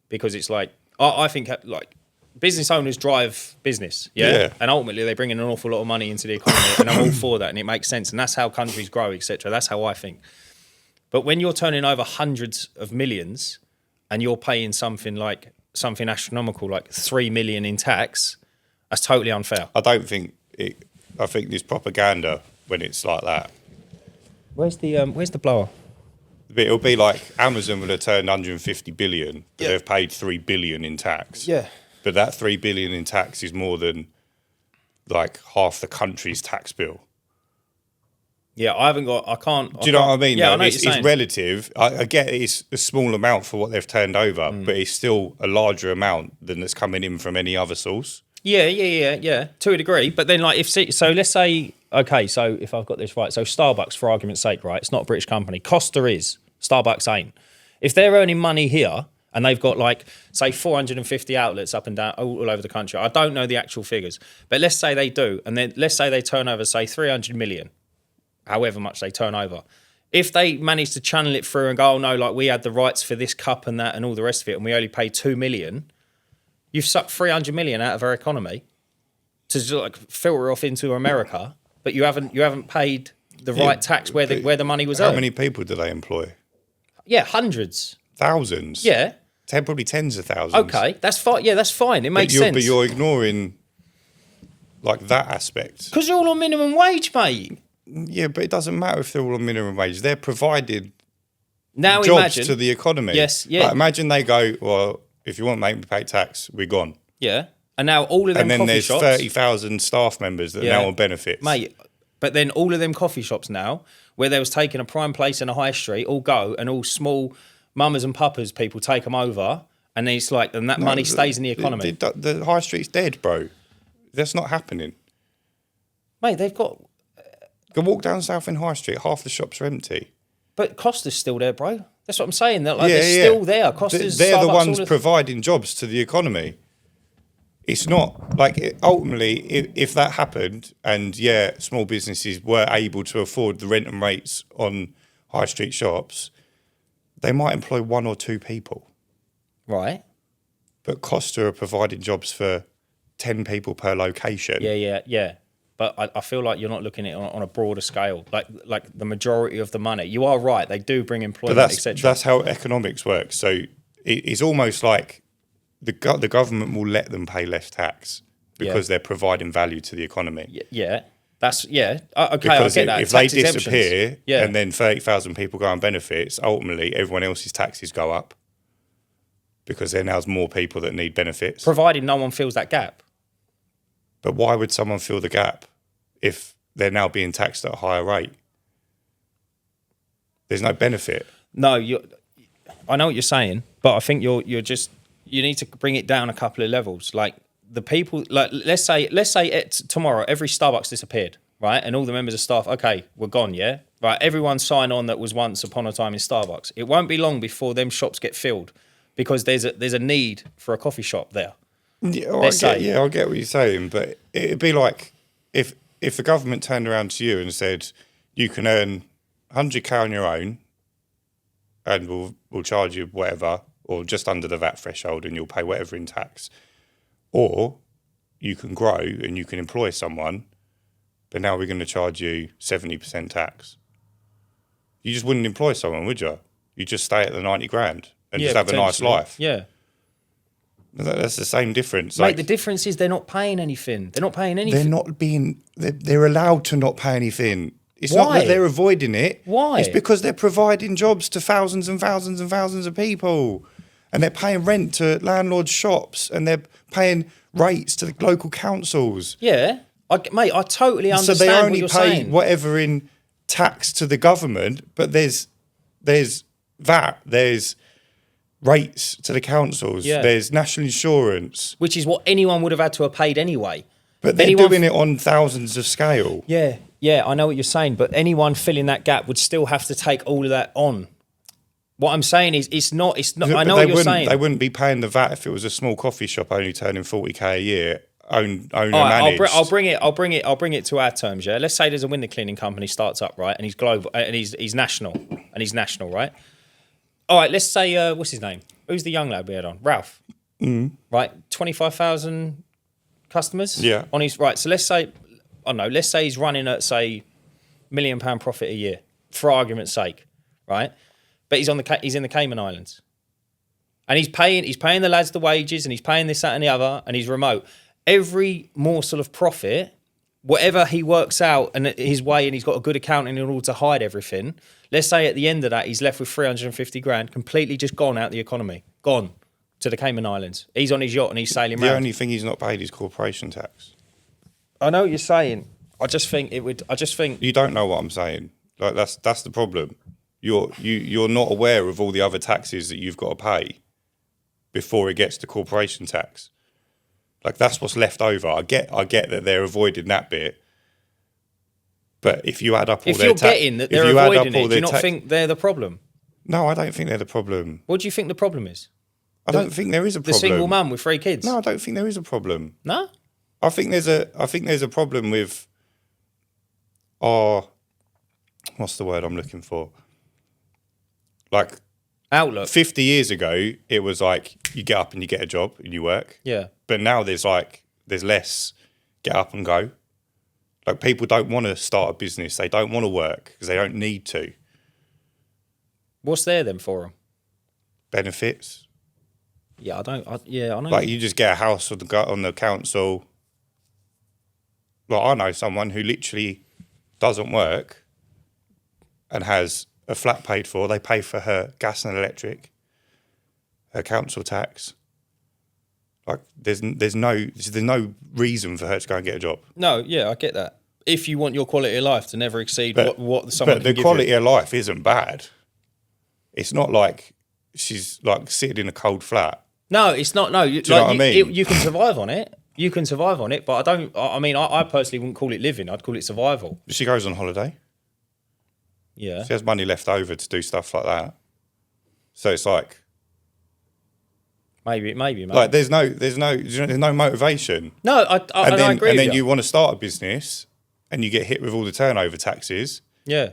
because it's like I think like business owners drive business, yeah? And ultimately they bring in an awful lot of money into the economy, and I'm all for that, and it makes sense, and that's how countries grow, etc. That's how I think. But when you're turning over hundreds of millions and you're paying something astronomical, like 3 million in tax, that's totally unfair. I don't think it. I think there's propaganda when it's like that. Where's the blower? But it'll be like Amazon would have turned 150 billion, but Yeah. they've paid 3 billion in tax. Yeah. But that 3 billion in tax is more than like half the country's tax bill. Yeah, I can't. Do you know what I mean? Yeah, though? I know It's relative. I get it's a small amount for what they've turned over, but it's still a larger amount than that's coming in from any other source. Yeah, to a degree. But then, like, so let's say, okay, so if I've got this right, so Starbucks, for argument's sake, right, it's not a British company. Costa is, Starbucks ain't. If they're earning money here and they've got, like, say, 450 outlets up and down all over the country, I don't know the actual figures, but let's say they do, and then let's say they turn over, say, 300 million, however much they turn over. If they manage to channel it through and go, oh no, like, we had the rights for this cup and that and all the rest of it, and we only paid 2 million, you've sucked 300 million out of our economy to just like filter off into America, but you haven't paid the right tax where the money was earned. How many people do they employ? Yeah, hundreds. Thousands. Yeah. Probably tens of thousands. Okay, that's fine. Yeah, that's fine. It makes sense. But you're ignoring like that aspect. Because you're all on minimum wage, mate. Yeah, but it doesn't matter if they're all on minimum wage. They're providing Now jobs imagine to the economy. Yes, yeah. Like, imagine they go, well, if you want to make me pay tax, we're gone. Yeah. And now all of them and then coffee there's shops, 30,000 staff members that are now on benefits. Mate, but then all of them coffee shops now, where they was taking a prime place in a high street, all go, and all small mamas and papas people take them over, and then it's like, and that money stays in the economy. The high street's dead, bro. That's not happening. Mate, they've got... Go walk down Southend High Street, half the shops are empty. But Costa's still there, bro. That's what I'm saying. That like, they're still there. Costa's, they're the Starbucks, ones providing jobs to the economy. It's not like ultimately, if that happened, and small businesses were able to afford the rent and rates on high street shops, they might employ 1 or 2 people. Right. But Costa are providing jobs for 10 people per location. Yeah. But I feel like you're not looking at it on a broader scale. Like the majority of the money. You are right. They do bring employment, etc. That's how economics works. So it's almost like the government will let them pay less tax because they're providing value to the economy. Yeah. That's okay. Because I get that. if they Tax disappear exemptions. and then 30,000 people go on benefits, ultimately everyone else's taxes go up because there now's more people that need benefits. Provided no one fills that gap. But why would someone fill the gap if they're now being taxed at a higher rate? There's no benefit. No, I know what you're saying, but I think you need to bring it down a couple of levels. Like the people, like let's say tomorrow every Starbucks disappeared, right? And all the members of staff, okay, we're gone, yeah? Right, everyone sign on that was once upon a time in Starbucks. It won't be long before them shops get filled because there's a need for a coffee shop there. Yeah, I get what you're saying, but it'd be like if the government turned around to you and said you can earn 100k on your own, and we'll charge you whatever, or just under the VAT threshold, and you'll pay whatever in tax, or you can grow and you can employ someone, but now we're going to charge you 70% tax. You just wouldn't employ someone, would you? You just stay at the 90 grand and just have a nice life. Yeah. That's the same difference. Mate, the difference is they're not paying anything. They're not paying anything. They're allowed to not pay anything. It's Why? not that they're avoiding it. Why? It's because they're providing jobs to thousands and thousands and thousands of people. And they're paying rent to landlords' shops, and they're paying rates to the local councils. Yeah. Mate, I totally understand so they what only you're pay saying. whatever in tax to the government, but there's VAT, there's rates to the councils, there's national insurance. Which is what anyone would have had to have paid anyway. But they're doing it on thousands of scale. Yeah, I know what you're saying, but anyone filling that gap would still have to take all of that on. What I'm saying is, it's not. I know what you're saying. They wouldn't be paying the VAT if it was a small coffee shop only turning 40k a year, owned and right, managed. I'll bring it to our terms. Yeah, let's say there's a window cleaning company starts up, right, and he's global and he's national, right. All right, let's say what's his name? Who's the young lad we had on? Ralph. Right, 25,000 customers. Yeah. On his right. So let's say, I don't know. Let's say he's running at say £1 million profit a year, for argument's sake, right? But he's in the Cayman Islands, and he's paying the lads the wages, and he's paying this, that, and the other, and he's remote. Every morsel of profit, whatever he works out and his way, and he's got a good accounting in order to hide everything. Let's say at the end of that, he's left with 350 grand, completely just gone out the economy, gone to the Cayman Islands. He's on his yacht and he's sailing around. The only thing he's not paid is corporation tax. I know what you're saying. I just think you don't know what I'm saying. Like that's the problem. You're not aware of all the other taxes that you've got to pay before it gets to corporation tax. Like that's what's left over. I get that they're avoiding that bit, but if you add up all if you're getting that they're avoiding it, do you not think they're the problem? No, I don't think they're the problem. What do you think the problem is? I don't think there is a problem. The single mum with 3 kids. No, I don't think there is a problem. No, I think there's a problem with what's the word I'm looking for? Like outlook. 50 years ago, it was like you get up and you get a job and you work. Yeah. But now there's less get up and go. Like people don't want to start a business. They don't want to work because they don't need to. What's there then for them? Benefits. Yeah, I know. Like you just get a house on the council. Like I know someone who literally doesn't work and has a flat paid for. They pay for her gas and electric, her council tax. Like there's no reason for her to go and get a job. No, yeah, I get that. If you want your quality of life to never exceed what someone can give you. But the quality of life isn't bad. It's not like she's like sitting in a cold flat. No, it's not. No, you know what I mean? You can survive on it. You can survive on it, but I personally wouldn't call it living. I'd call it survival. She goes on holiday. Yeah. She has money left over to do stuff like that. So it's like maybe. Like there's no motivation. No, I agree. And then you want to start a business, and you get hit with all the turnover taxes. Yeah.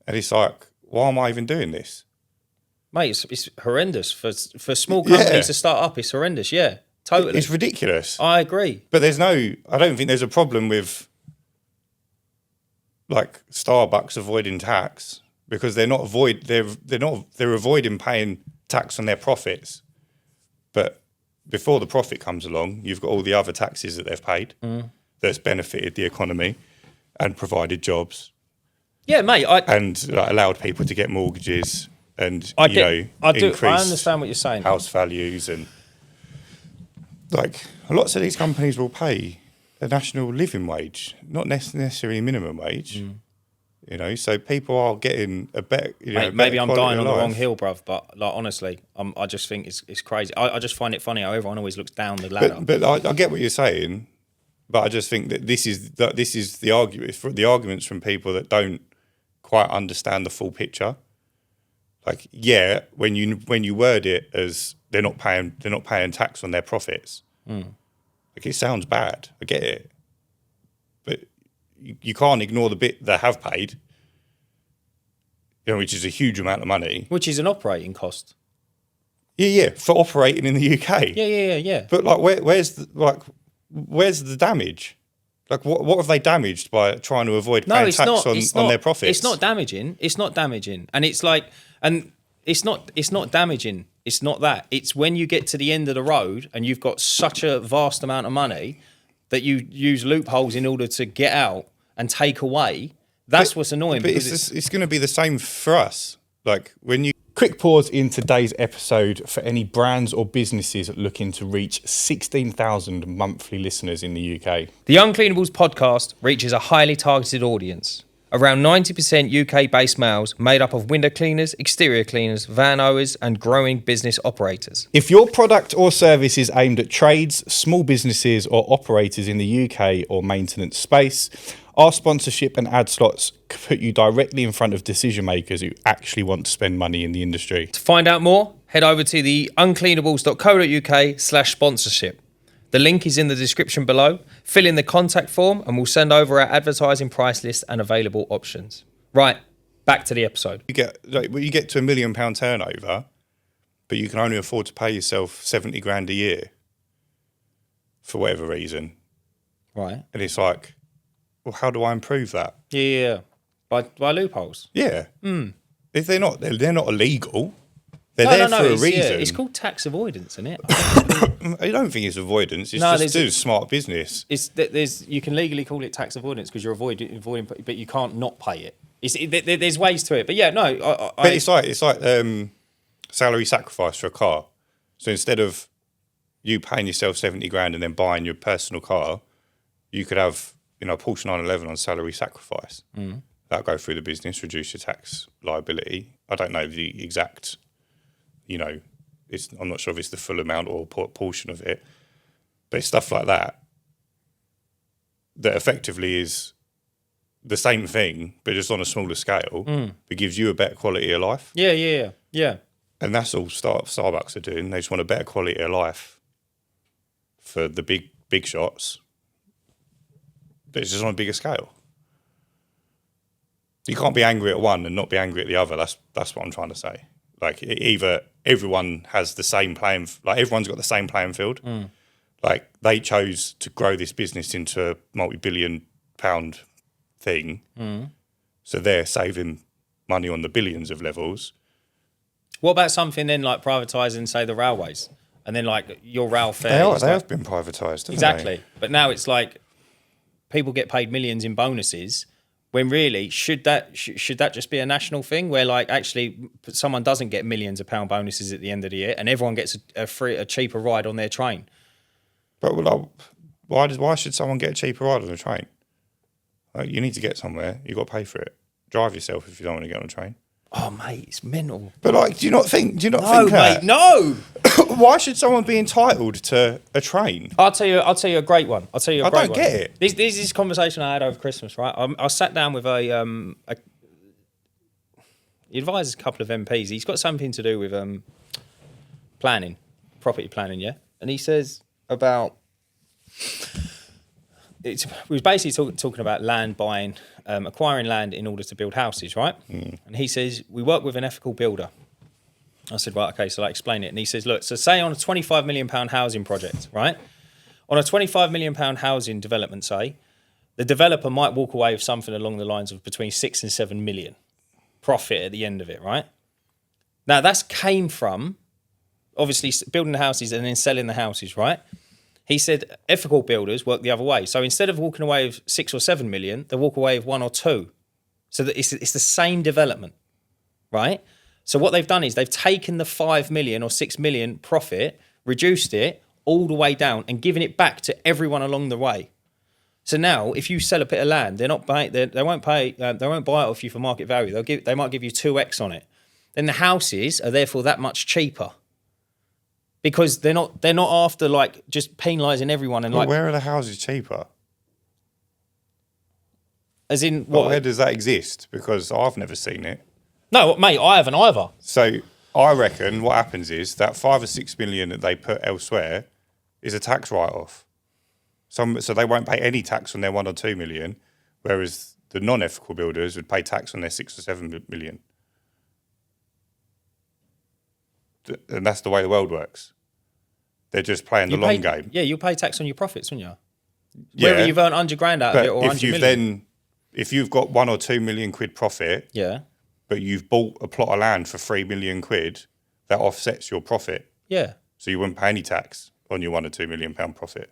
And it's like, why am I even doing this? Mate, it's horrendous for small companies to start up. It's horrendous. Yeah, totally. It's ridiculous. I agree. But I don't think there's a problem with like Starbucks avoiding tax because they're avoiding paying tax on their profits. But before the profit comes along, you've got all the other taxes that they've paid that's benefited the economy and provided jobs. Yeah, mate. And allowed people to get mortgages and increase. I understand what you're saying. House values and like lots of these companies will pay a national living wage, not necessarily minimum wage. So people are getting a better. Maybe I'm dying on the wrong hill, bruv. But like honestly, I just think it's crazy. I just find it funny how everyone always looks down the ladder. But I get what you're saying, but I just think that this is the argument for the arguments from people that don't quite understand the full picture. Like, yeah, when you word it as they're not paying tax on their profits, like it sounds bad. I get it, but you can't ignore the bit they have paid, which is a huge amount of money, which is an operating cost. Yeah, for operating in the UK. Yeah. But like, where's the damage? Like, what have they damaged by trying to avoid paying tax on their profits? It's not damaging. And it's like, and it's not damaging It's not that. It's when you get to the end of the road and you've got such a vast amount of money that you use loopholes in order to get out and take away. That's what's annoying. But it's going to be the same for us. Like when you... Quick pause in today's episode for any brands or businesses looking to reach 16,000 monthly listeners in the UK. The Uncleanables podcast reaches a highly targeted audience. Around 90% UK-based males made up of window cleaners, exterior cleaners, van owners and growing business operators. If your product or service is aimed at trades, small businesses or operators in the UK or maintenance space, our sponsorship and ad slots put you directly in front of decision makers who actually want to spend money in the industry. To find out more, head over to the uncleanables.co.uk/sponsorship. The link is in the description below. Fill in the contact form and we'll send over our advertising price list and available options. Right, back to the episode. You get to £1 million turnover, but you can only afford to pay yourself 70 grand a year for whatever reason. Right. And it's like, well, how do I improve that? Yeah. By loopholes. Yeah. If they're not illegal. They're there for a reason. Yeah, it's called tax avoidance, isn't it? I don't think it's avoidance. It's just do smart business. You can legally call it tax avoidance because you're avoiding, but you can't not pay it. There's ways to it, but yeah, no. But it's like salary sacrifice for a car. So instead of you paying yourself 70 grand and then buying your personal car, you could have a Porsche 911 on salary sacrifice. That'll go through the business, reduce your tax liability. I don't know the exact. I'm not sure if it's the full amount or a portion of it, but it's stuff like that effectively is the same thing, but just on a smaller scale, but gives you a better quality of life. Yeah. And that's all Starbucks are doing. They just want a better quality of life for the big shots, but it's just on a bigger scale. You can't be angry at one and not be angry at the other. That's what I'm trying to say. Like either everyone has the same everyone's got the same playing field. Like they chose to grow this business into a multi-billion-pound thing, so they're saving money on the billions of levels. What about something then like privatising, say, the railways, and then like your rail fare? They have been privatised, exactly. But now it's like people get paid millions in bonuses. When really, should that just be a national thing where like actually someone doesn't get millions of pound bonuses at the end of the year and everyone gets a cheaper ride on their train? But why should someone get a cheaper ride on a train? Like, you need to get somewhere. You've got to pay for it. Drive yourself if you don't want to get on a train. Oh mate, it's mental. But like, do you not think no, that? Mate, no. Why should someone be entitled to a train? I'll tell you a great one. I don't get it. This is this conversation I had over Christmas, right? I sat down with he advises a couple of MPs. He's got something to do with planning, property planning, yeah. And he says about we was basically talking about land buying, acquiring land in order to build houses, right? And he says we work with an ethical builder. I said, right, okay, so like explain it. And he says, look, so say on a £25 million housing project, right? On a £25 million housing development, say, the developer might walk away with something along the lines of between 6 and 7 million profit at the end of it, right? Now that's came from obviously building the houses and then selling the houses, right? He said ethical builders work the other way. So instead of walking away with 6 or 7 million, they walk away with 1 or 2. So that it's the same development, right? So what they've done is they've taken the 5 million or 6 million profit, reduced it all the way down and given it back to everyone along the way. So now if you sell a bit of land, they won't buy it off you for market value. They might give you 2x on it. Then the houses are therefore that much cheaper. Because they're not after like just penalising everyone and like. Where are the houses cheaper? As in what? Where does that exist? Because I've never seen it. No, mate, I haven't either. So I reckon what happens is that 5 or 6 million that they put elsewhere is a tax write-off. So they won't pay any tax on their 1 or 2 million, whereas the non-ethical builders would pay tax on their 6 or 7 million. And that's the way the world works. They're just playing the long game. Yeah, you'll pay tax on your profits, wouldn't you? Yeah, whether you've earned 100 grand out of it or 100 million. If you've got 1 or 2 million quid profit, yeah, but you've bought a plot of land for 3 million quid, that offsets your profit. Yeah. So you wouldn't pay any tax on your £1 or £2 million profit.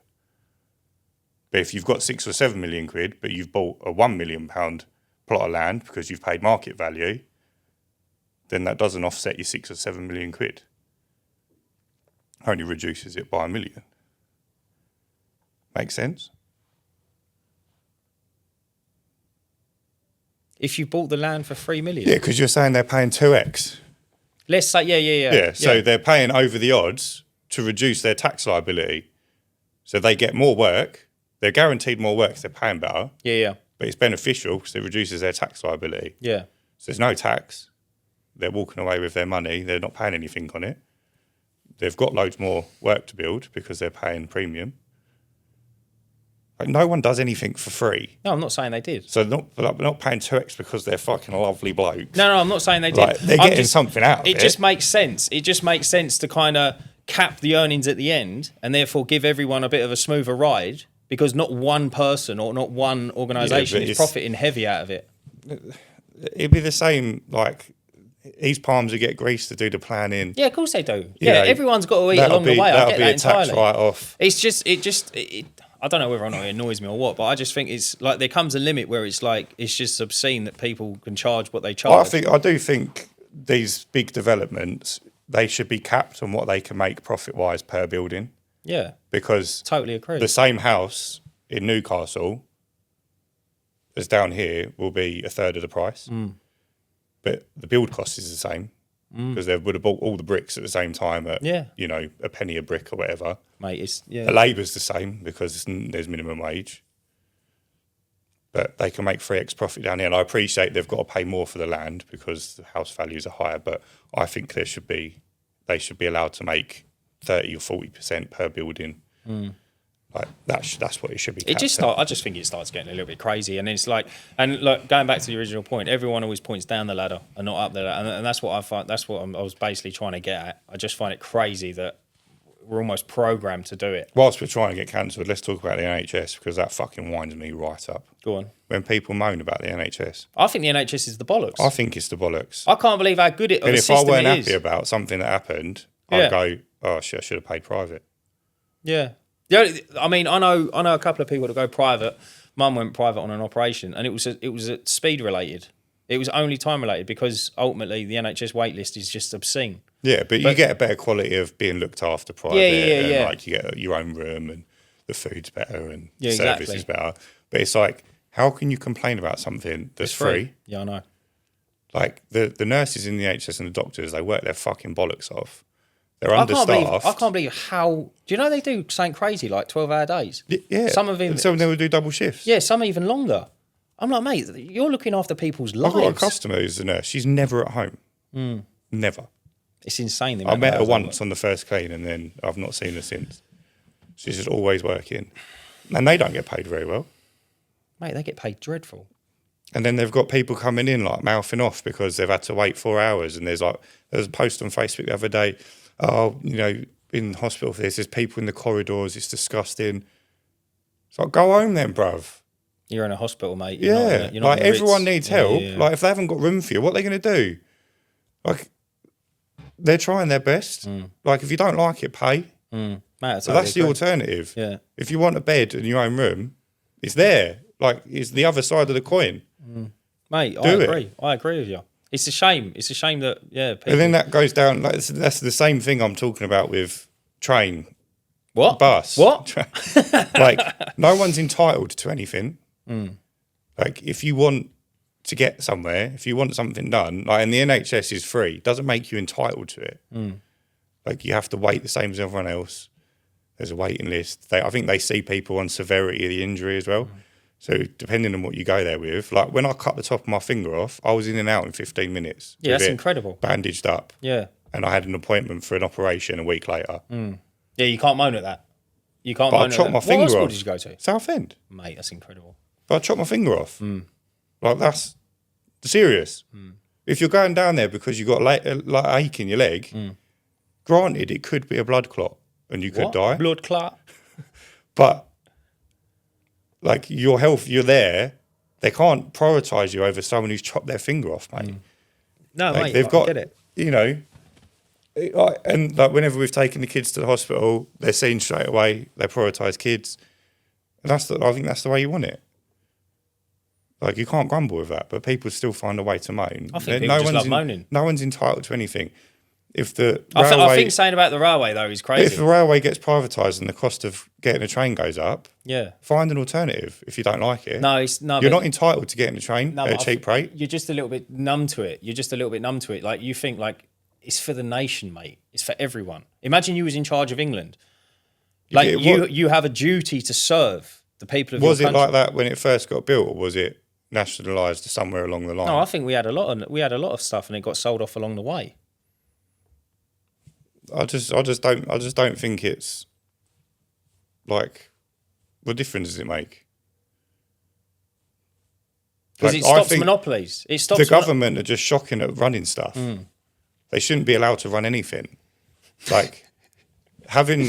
But if you've got 6 or 7 million quid, but you've bought a £1 million plot of land because you've paid market value, then that doesn't offset your 6 or 7 million quid. Only reduces it by £1 million. Makes sense? If you bought the land for 3 million. Yeah, because you're saying they're paying 2x. Let's say, Yeah, so they're paying over the odds to reduce their tax liability. So they get more work. They're guaranteed more work because they're paying better. Yeah. But it's beneficial because it reduces their tax liability. Yeah. So there's no tax. They're walking away with their money. They're not paying anything on it. They've got loads more work to build because they're paying premium. Like, no one does anything for free. No, I'm not saying they did. So they're not paying 2x because they're fucking lovely blokes. No, I'm not saying they did. Like, they're getting something out of it. It just makes sense. It just makes sense to kind of cap the earnings at the end and therefore give everyone a bit of a smoother ride because not one person or not one organisation is profiting heavy out of it. It'd be the same, like, East Palms would get Greece to do the planning. Yeah, of course they do. Yeah, everyone's got to eat along the way. I get that entirely. Tax write-off. It's just, I don't know whether or not it annoys me or what, but I just think it's like there comes a limit where it's like it's just obscene that people can charge what they charge. I do think these big developments, they should be capped on what they can make profit-wise per building. Yeah, because totally agree. The same house in Newcastle as down here will be a third of the price, but the build cost is the same because they would have bought all the bricks at the same time at a penny a brick or whatever. Mate, the labour's the same because there's minimum wage, but they can make 3x profit down here. And I appreciate they've got to pay more for the land because the house values are higher, but I think they should be allowed to make 30 or 40% per building. Like that's what it should be. I just think it starts getting a little bit crazy, and it's like, and look, going back to the original point, everyone always points down the ladder and not up the ladder, and that's what I find. That's what I was basically trying to get at. I just find it crazy that we're almost programmed to do it. Whilst we're trying to get cancelled, let's talk about the NHS because that fucking winds me right up. Go on. When people moan about the NHS, I think the NHS is the bollocks. I think it's the bollocks. I can't believe how good it is. If I weren't happy about something that happened, I'd go, "Oh shit, I should have paid private." Yeah. I mean, I know a couple of people that go private. Mum went private on an operation, and it was speed related. It was only time related because ultimately the NHS wait list is just obscene. Yeah, but you get a better quality of being looked after private. Yeah. Like you get your own room and the food's better and the service is better. But it's like, how can you complain about something that's free? Yeah, I know. Like the nurses in the NHS and the doctors, they work their fucking bollocks off. They're understaffed. I can't believe how... Do you know they do something crazy, like 12-hour days? Yeah. Some of them will do double shifts. Yeah, some even longer. I'm like, mate, you're looking after people's lives. I've got a customer who's a nurse. She's never at home. Never. It's insane. I met her once on the first clean and then I've not seen her since. She's just always working. And they don't get paid very well. Mate, they get paid dreadful. And then they've got people coming in like mouthing off because they've had to wait 4 hours. And there was a post on Facebook the other day, in hospital for this, there's people in the corridors, it's disgusting. It's like, go home then, bruv. You're in a hospital, mate. You're not everyone needs help. Yeah. Like, if they haven't got room for you, what are they going to do? Like, they're trying their best. Like, if you don't like it, pay. Mate, so that's the alternative. Yeah. If you want a bed in your own room, it's there. Like, it's the other side of the coin. Mate, I agree. I agree with you. It's a shame. It's a shame that, people... And then that goes down, like, that's the same thing I'm talking about with train. What? Bus. What? Like, no one's entitled to anything. Like, if you want to get somewhere, if you want something done, like, and the NHS is free, doesn't make you entitled to it. Like, you have to wait the same as everyone else. There's a waiting list. I think they see people on severity of the injury as well. So depending on what you go there with, like when I cut the top of my finger off, I was in and out in 15 minutes. Yeah, that's incredible. Bandaged up. Yeah. And I had an appointment for an operation a week later. Yeah, you can't moan at that. You can't moan at that. I chopped my finger off. What hospital did you go to? Southend. Mate, that's incredible. But I chopped my finger off. Like, that's serious. If you're going down there because you've got like ache in your leg, granted, it could be a blood clot and you could die. Blood clot? But... like, your health, you're there. They can't prioritise you over someone who's chopped their finger off, mate. No, like, mate, they've got, I get it. And like whenever we've taken the kids to the hospital, they're seen straight away. They prioritise kids, and I think that's the way you want it. Like you can't grumble with that, but people still find a way to moan. I think people just love moaning. No one's entitled to anything. If the I think saying about the railway though is crazy. If the railway gets privatised and the cost of getting a train goes up, find an alternative if you don't like it. You're not entitled to getting a train at a cheap rate. You're just a little bit numb to it. Like you think like it's for the nation, mate. It's for everyone. Imagine you was in charge of England. Like you have a duty to serve the people of your country. Was it like that when it first got built, or was it nationalised somewhere along the line? No, I think we had a lot of stuff, and it got sold off along the way. I just don't think it's like, what difference does it make? Because it stops monopolies. It stops the government are just shocking at running stuff. They shouldn't be allowed to run anything. Like having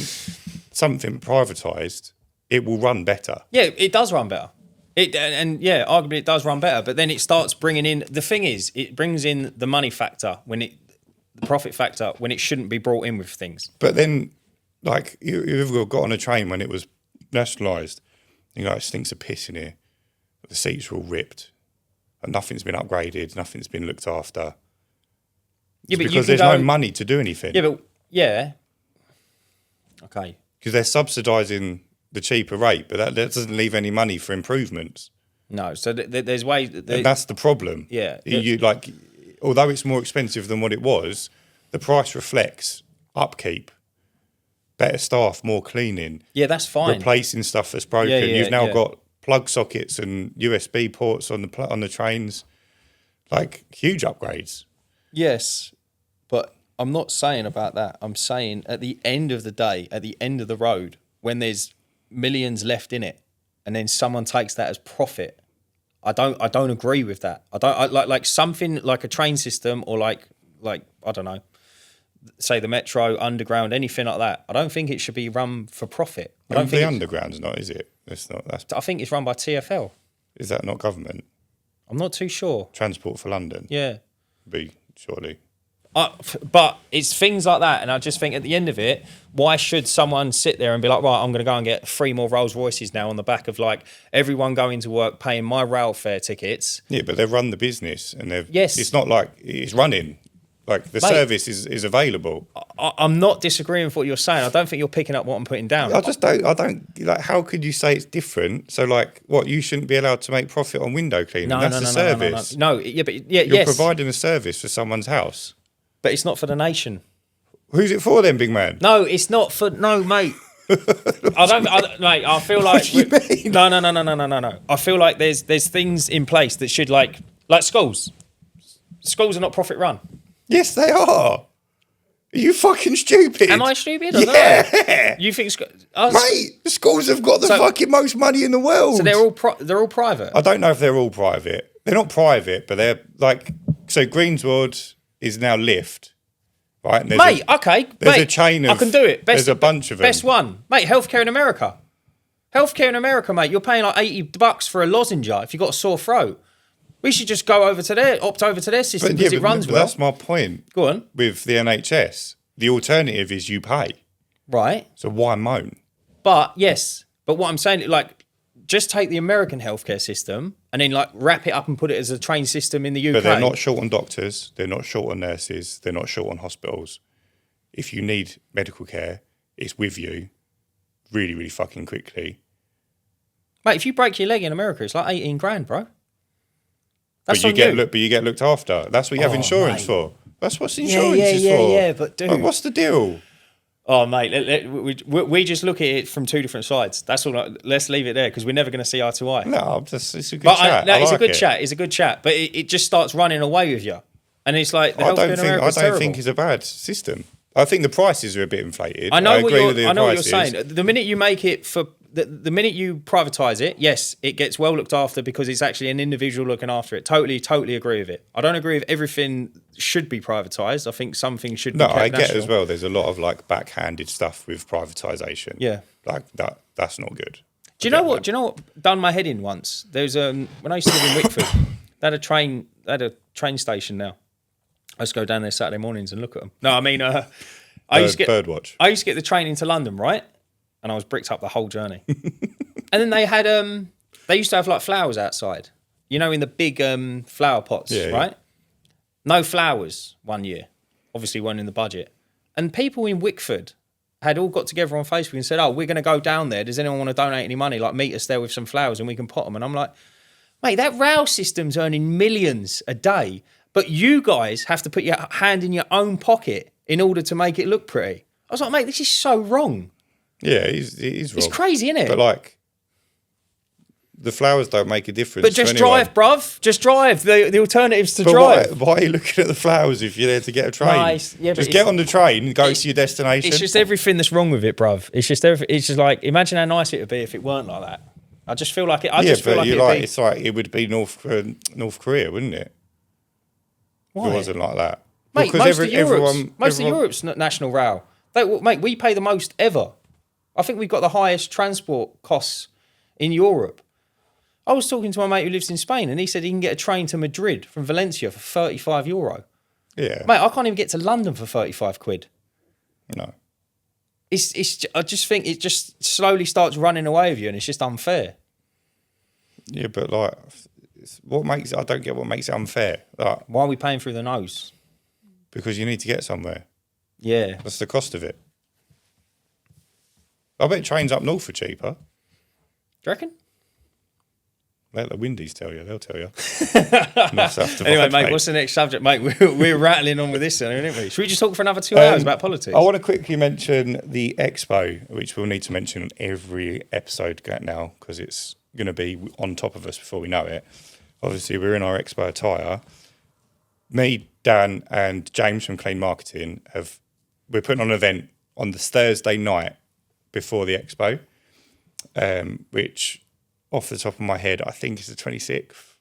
something privatised, it will run better. Yeah, it does run better. Arguably it does run better. But then it starts bringing in, the thing is, it brings in the money factor the profit factor when it shouldn't be brought in with things. But then, like, you've got on a train when it was nationalised, you know, it stinks of piss in here. The seats are all ripped, and nothing's been upgraded, nothing's been looked after. Yeah, but because there's no money to do anything. Okay. Because they're subsidising the cheaper rate, but that doesn't leave any money for improvements. No, so there's ways. And that's the problem. Yeah. Although it's more expensive than what it was, the price reflects upkeep, better staff, more cleaning. Yeah, that's fine. Replacing stuff that's broken. You've now got plug sockets and USB ports on the trains, like huge upgrades. Yes, but I'm not saying about that. I'm saying at the end of the day, at the end of the road, when there's millions left in it, and then someone takes that as profit. I don't agree with that. I like something like a train system or like I don't know, say the metro, underground, anything like that. I don't think it should be run for profit. I don't think the underground's not, is it? It's not. I think it's run by TfL. Is that not government? I'm not too sure. Transport for London. Yeah. Surely. But it's things like that, and I just think at the end of it, why should someone sit there and be like, right, I'm going to go and get 3 more Rolls Royces now on the back of like everyone going to work, paying my rail fare tickets? Yeah, but they've run the business, and yes, it's not like it's running. Like the service is available. I'm not disagreeing with what you're saying. I don't think you're picking up what I'm putting down. I don't like. How could you say it's different? So like, what, you shouldn't be allowed to make profit on window cleaning? That's a service. No, you're providing a service for someone's house. But it's not for the nation. Who's it for then, big man? No, it's not for... No, mate. I feel like... What do you mean? No. I feel like there's things in place that should like schools. Schools are not profit run. Yes, they are. Are you fucking stupid? Am I stupid? Yeah. You think... Mate, the schools have got the fucking most money in the world. So they're all private? I don't know if they're all private. They're not private, but they're like... So Greenswood is now Lift, right? Mate, there's a chain of... I can do it. There's a bunch of them. Best one. Mate, healthcare in America. Healthcare in America, mate. You're paying like $80 for a lozenge if you've got a sore throat. We should just opt over to their system because it runs well. That's my point. Go on. With the NHS, the alternative is you pay. Right. So why moan? But what I'm saying, like, just take the American healthcare system and then like wrap it up and put it as a trained system in the UK. But they're not short on doctors. They're not short on nurses. They're not short on hospitals. If you need medical care, it's with you really, really fucking quickly. Mate, if you break your leg in America, it's like 18 grand, bro. But you get looked after. That's what you have insurance for. That's what insurance is for. Yeah, but dude. Like, what's the deal? Oh, mate, we just look at it from 2 different sides. That's all. Let's leave it there because we're never going to see eye to eye. No, it's a good chat. It's a good chat. It's a good chat. But it just starts running away with you. And it's like, I don't think it's a bad system. I think the prices are a bit inflated. I know what you're saying. The minute you make it for... The minute you privatise it, yes, it gets well looked after because it's actually an individual looking after it. Totally agree with it. I don't agree with everything should be privatised. I think some things should be kept I get national. as well. There's a lot of like backhanded stuff with privatisation. Yeah. Like that's not good. Do you know what done my head in once? There's when I used to live in Wickford, they had a train station now. I just go down there Saturday mornings and look at them. No, I mean, I used to get Birdwatch. I used to get the train into London, right? And I was bricked up the whole journey. And then they had they used to have like flowers outside, you know, in the big flower pots, right? No flowers one year, obviously weren't in the budget. And people in Wickford had all got together on Facebook and said, "Oh, we're going to go down there. Does anyone want to donate any money? Like, meet us there with some flowers and we can pot them." And I'm like, mate, that rail system's earning millions a day, but you guys have to put your hand in your own pocket in order to make it look pretty. I was like, mate, this is so wrong. Yeah, it is wrong. It's crazy, isn't it? But like, the flowers don't make a difference. But just drive, bruv. Just drive. The alternative's to but drive. Why are you looking at the flowers if you're there to get a train? Nice. Yeah, just get on the train and go to your destination. It's just everything that's wrong with it, bruv. It's just like, imagine how nice it would be if it weren't like that. I just feel like it. It's like it would be North Korea, wouldn't it? Why? If it wasn't like that. Mate, because most of Europe's national rail. Mate, we pay the most ever. I think we've got the highest transport costs in Europe. I was talking to my mate who lives in Spain, and he said he can get a train to Madrid from Valencia for €35. Yeah. Mate, I can't even get to London for 35 quid. No. I just think it just slowly starts running away with you, and it's just unfair. Yeah, but like, I don't get what makes it unfair. Like, why are we paying through the nose? Because you need to get somewhere. Yeah. That's the cost of it. I bet trains up north are cheaper. Do you reckon? Let the Windies tell you. They'll tell you. Anyway, mate, what's the next subject, mate? We're rattling on with this, aren't we? Should we just talk for another 2 hours about politics? I want to quickly mention the Expo, which we'll need to mention on every episode now because it's going to be on top of us before we know it. Obviously, we're in our Expo attire. Me, Dan, and James from Clean Marketing we're putting on an event on the Thursday night before the Expo, which, off the top of my head, I think is the 26th.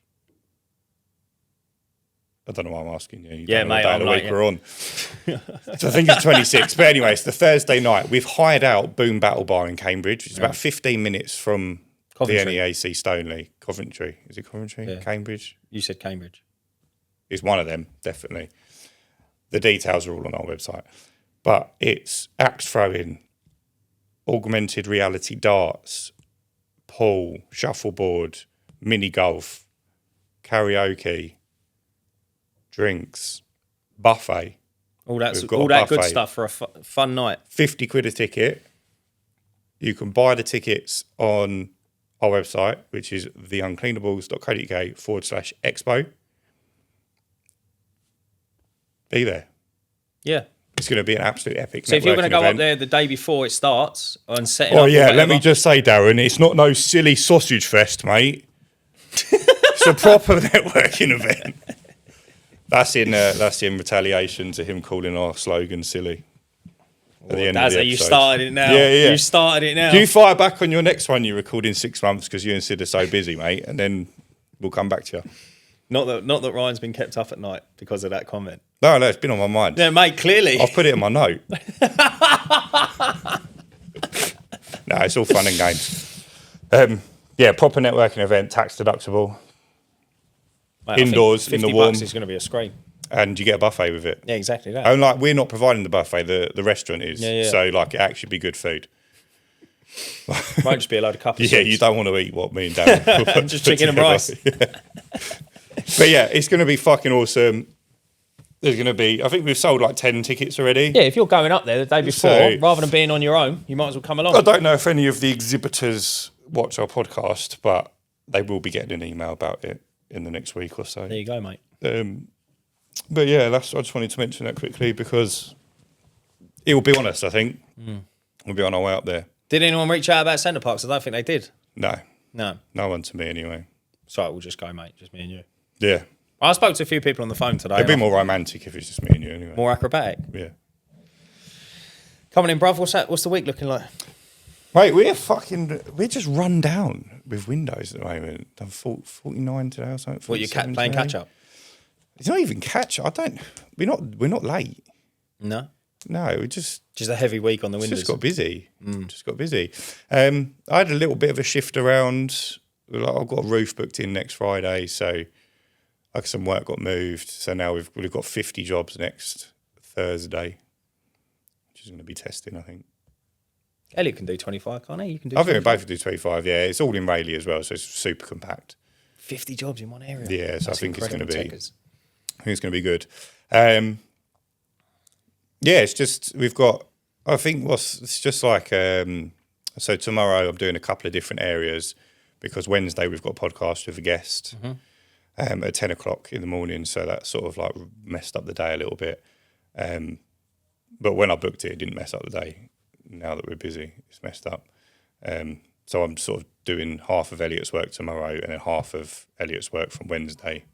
I don't know why I'm asking you. Yeah, mate. I'm like, we're on. So I think it's 26th. But anyway, it's the Thursday night. We've hired out Boom Battle Bar in Cambridge, which is about 15 minutes from Coventry. the NEAC Stoneleigh. Coventry. Is it Coventry? Yeah. Cambridge? You said Cambridge. It's one of them, definitely. The details are all on our website. But it's axe throwing, augmented reality darts, pool, shuffleboard, mini golf, karaoke, drinks, buffet. All that good stuff for a fun night. 50 quid a ticket. You can buy the tickets on our website, which is theuncleanables.co.uk/expo. Be there. Yeah. It's going to be an absolute epic. So if you're going to go event up there the day before it starts and set it up. Oh yeah, let me just say, Darren, it's not no silly sausage fest, mate. It's a proper networking event. That's in retaliation to him calling our slogan silly. At the end of the episode. You started it now. Yeah. You started it now. Do you fire back on your next one you record in 6 months because you and Sid are so busy, mate, and then we'll come back to you. Not that Ryan's been kept up at night because of that comment. No, it's been on my mind. Yeah, mate, clearly. I've put it in my note. No, it's all fun and games. Proper networking event, tax deductible. Mate, indoors, in the warm. $50 is going to be a scream. And you get a buffet with it. Yeah, exactly that. And like, we're not providing the buffet, the restaurant is. Yeah. So like, it actually be good food. Might just be a load of cup of Yeah, soups. you don't want to eat what me and Dan just chicken and rice. Yeah. But yeah, it's going to be fucking awesome. There's going to be, I think we've sold like 10 tickets already. Yeah, if you're going up there the day before, rather than being on your own, you might as well come along. I don't know if any of the exhibitors watch our podcast, but they will be getting an email about it in the next week or so. There you go, mate. But yeah, I just wanted to mention that quickly because it will be on us, I think. We'll be on our way up there. Did anyone reach out about Centre Parks? I don't think they did. No. No one to me anyway. So we'll just go, mate. Just me and you. Yeah. I spoke to a few people on the phone today. It'd be more romantic if it's just me and you anyway. More acrobatic. Yeah. Coming in, bruv. What's the week looking like? Mate, we're just run down with Windows at the moment. Done 49 today or something. What, you're playing catch up? It's not even catch up. We're not late. No. No, we just a heavy week on the Windows. Just got busy. I had a little bit of a shift around. I've got a roof booked in next Friday, so like some work got moved. So now we've got 50 jobs next Thursday, which is going to be testing, I think. Elliot can do 25, can't he? You can do. I think we 25. both do 25. Yeah, it's all in Rayleigh as well, so it's super compact. 50 jobs in one area. Yeah, so That's I think it's going to be. checkers. I think it's going to be good. Yeah, it's just we've got. I think it's just like. So tomorrow I'm doing a couple of different areas because Wednesday we've got a podcast with a guest at 10 o'clock in the morning. So that sort of like messed up the day a little bit. But when I booked it didn't mess up the day. Now that we're busy, it's messed up. So I'm sort of doing half of Elliot's work tomorrow and then half of Elliot's work from Wednesday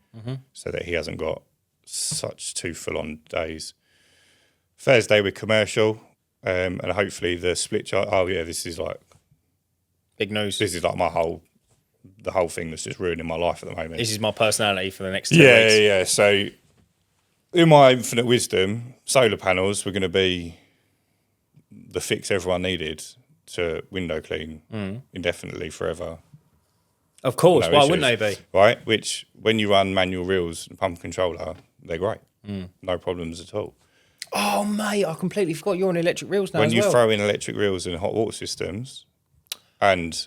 so that he hasn't got such two full-on days. Thursday with commercial and hopefully the split chart. Oh, yeah, this is like... Big news. This is like the whole thing that's just ruining my life at the moment. This is my personality for the next 2 Yeah, weeks. yeah. So in my infinite wisdom, solar panels were going to be the fix everyone needed to window clean indefinitely forever. Of course, No why issues. wouldn't they be? Right, which when you run manual reels and pump controller, they're great. No problems at all. Oh, mate, I completely forgot you're on electric reels now When as you well. throw in electric reels and hot water systems and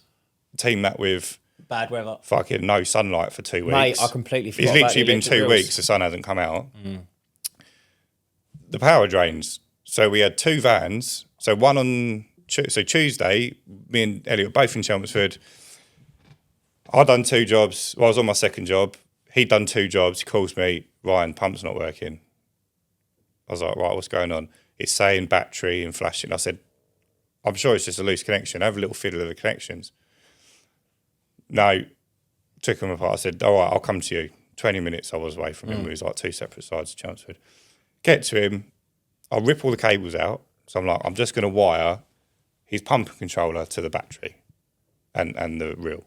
team that with Bad weather. fucking no sunlight for 2 weeks. Mate, I completely forgot It's about literally the been electric 2 reels. weeks, the sun hasn't come out. The power drains. So we had 2 vans. So one on... So Tuesday, me and Elliot were both in Chelmsford. I'd done 2 jobs. Well, I was on my second job. He'd done 2 jobs. He calls me, Ryan, pump's not working. I was like, right, what's going on? It's saying battery and flashing. I said, I'm sure it's just a loose connection. Have a little fiddle of the connections. No, took them apart. I said, all right, I'll come to you. 20 minutes I was away from him. It was like 2 separate sides of Chelmsford. Get to him. I'll rip all the cables out. So I'm like, I'm just going to wire his pump controller to the battery and the reel.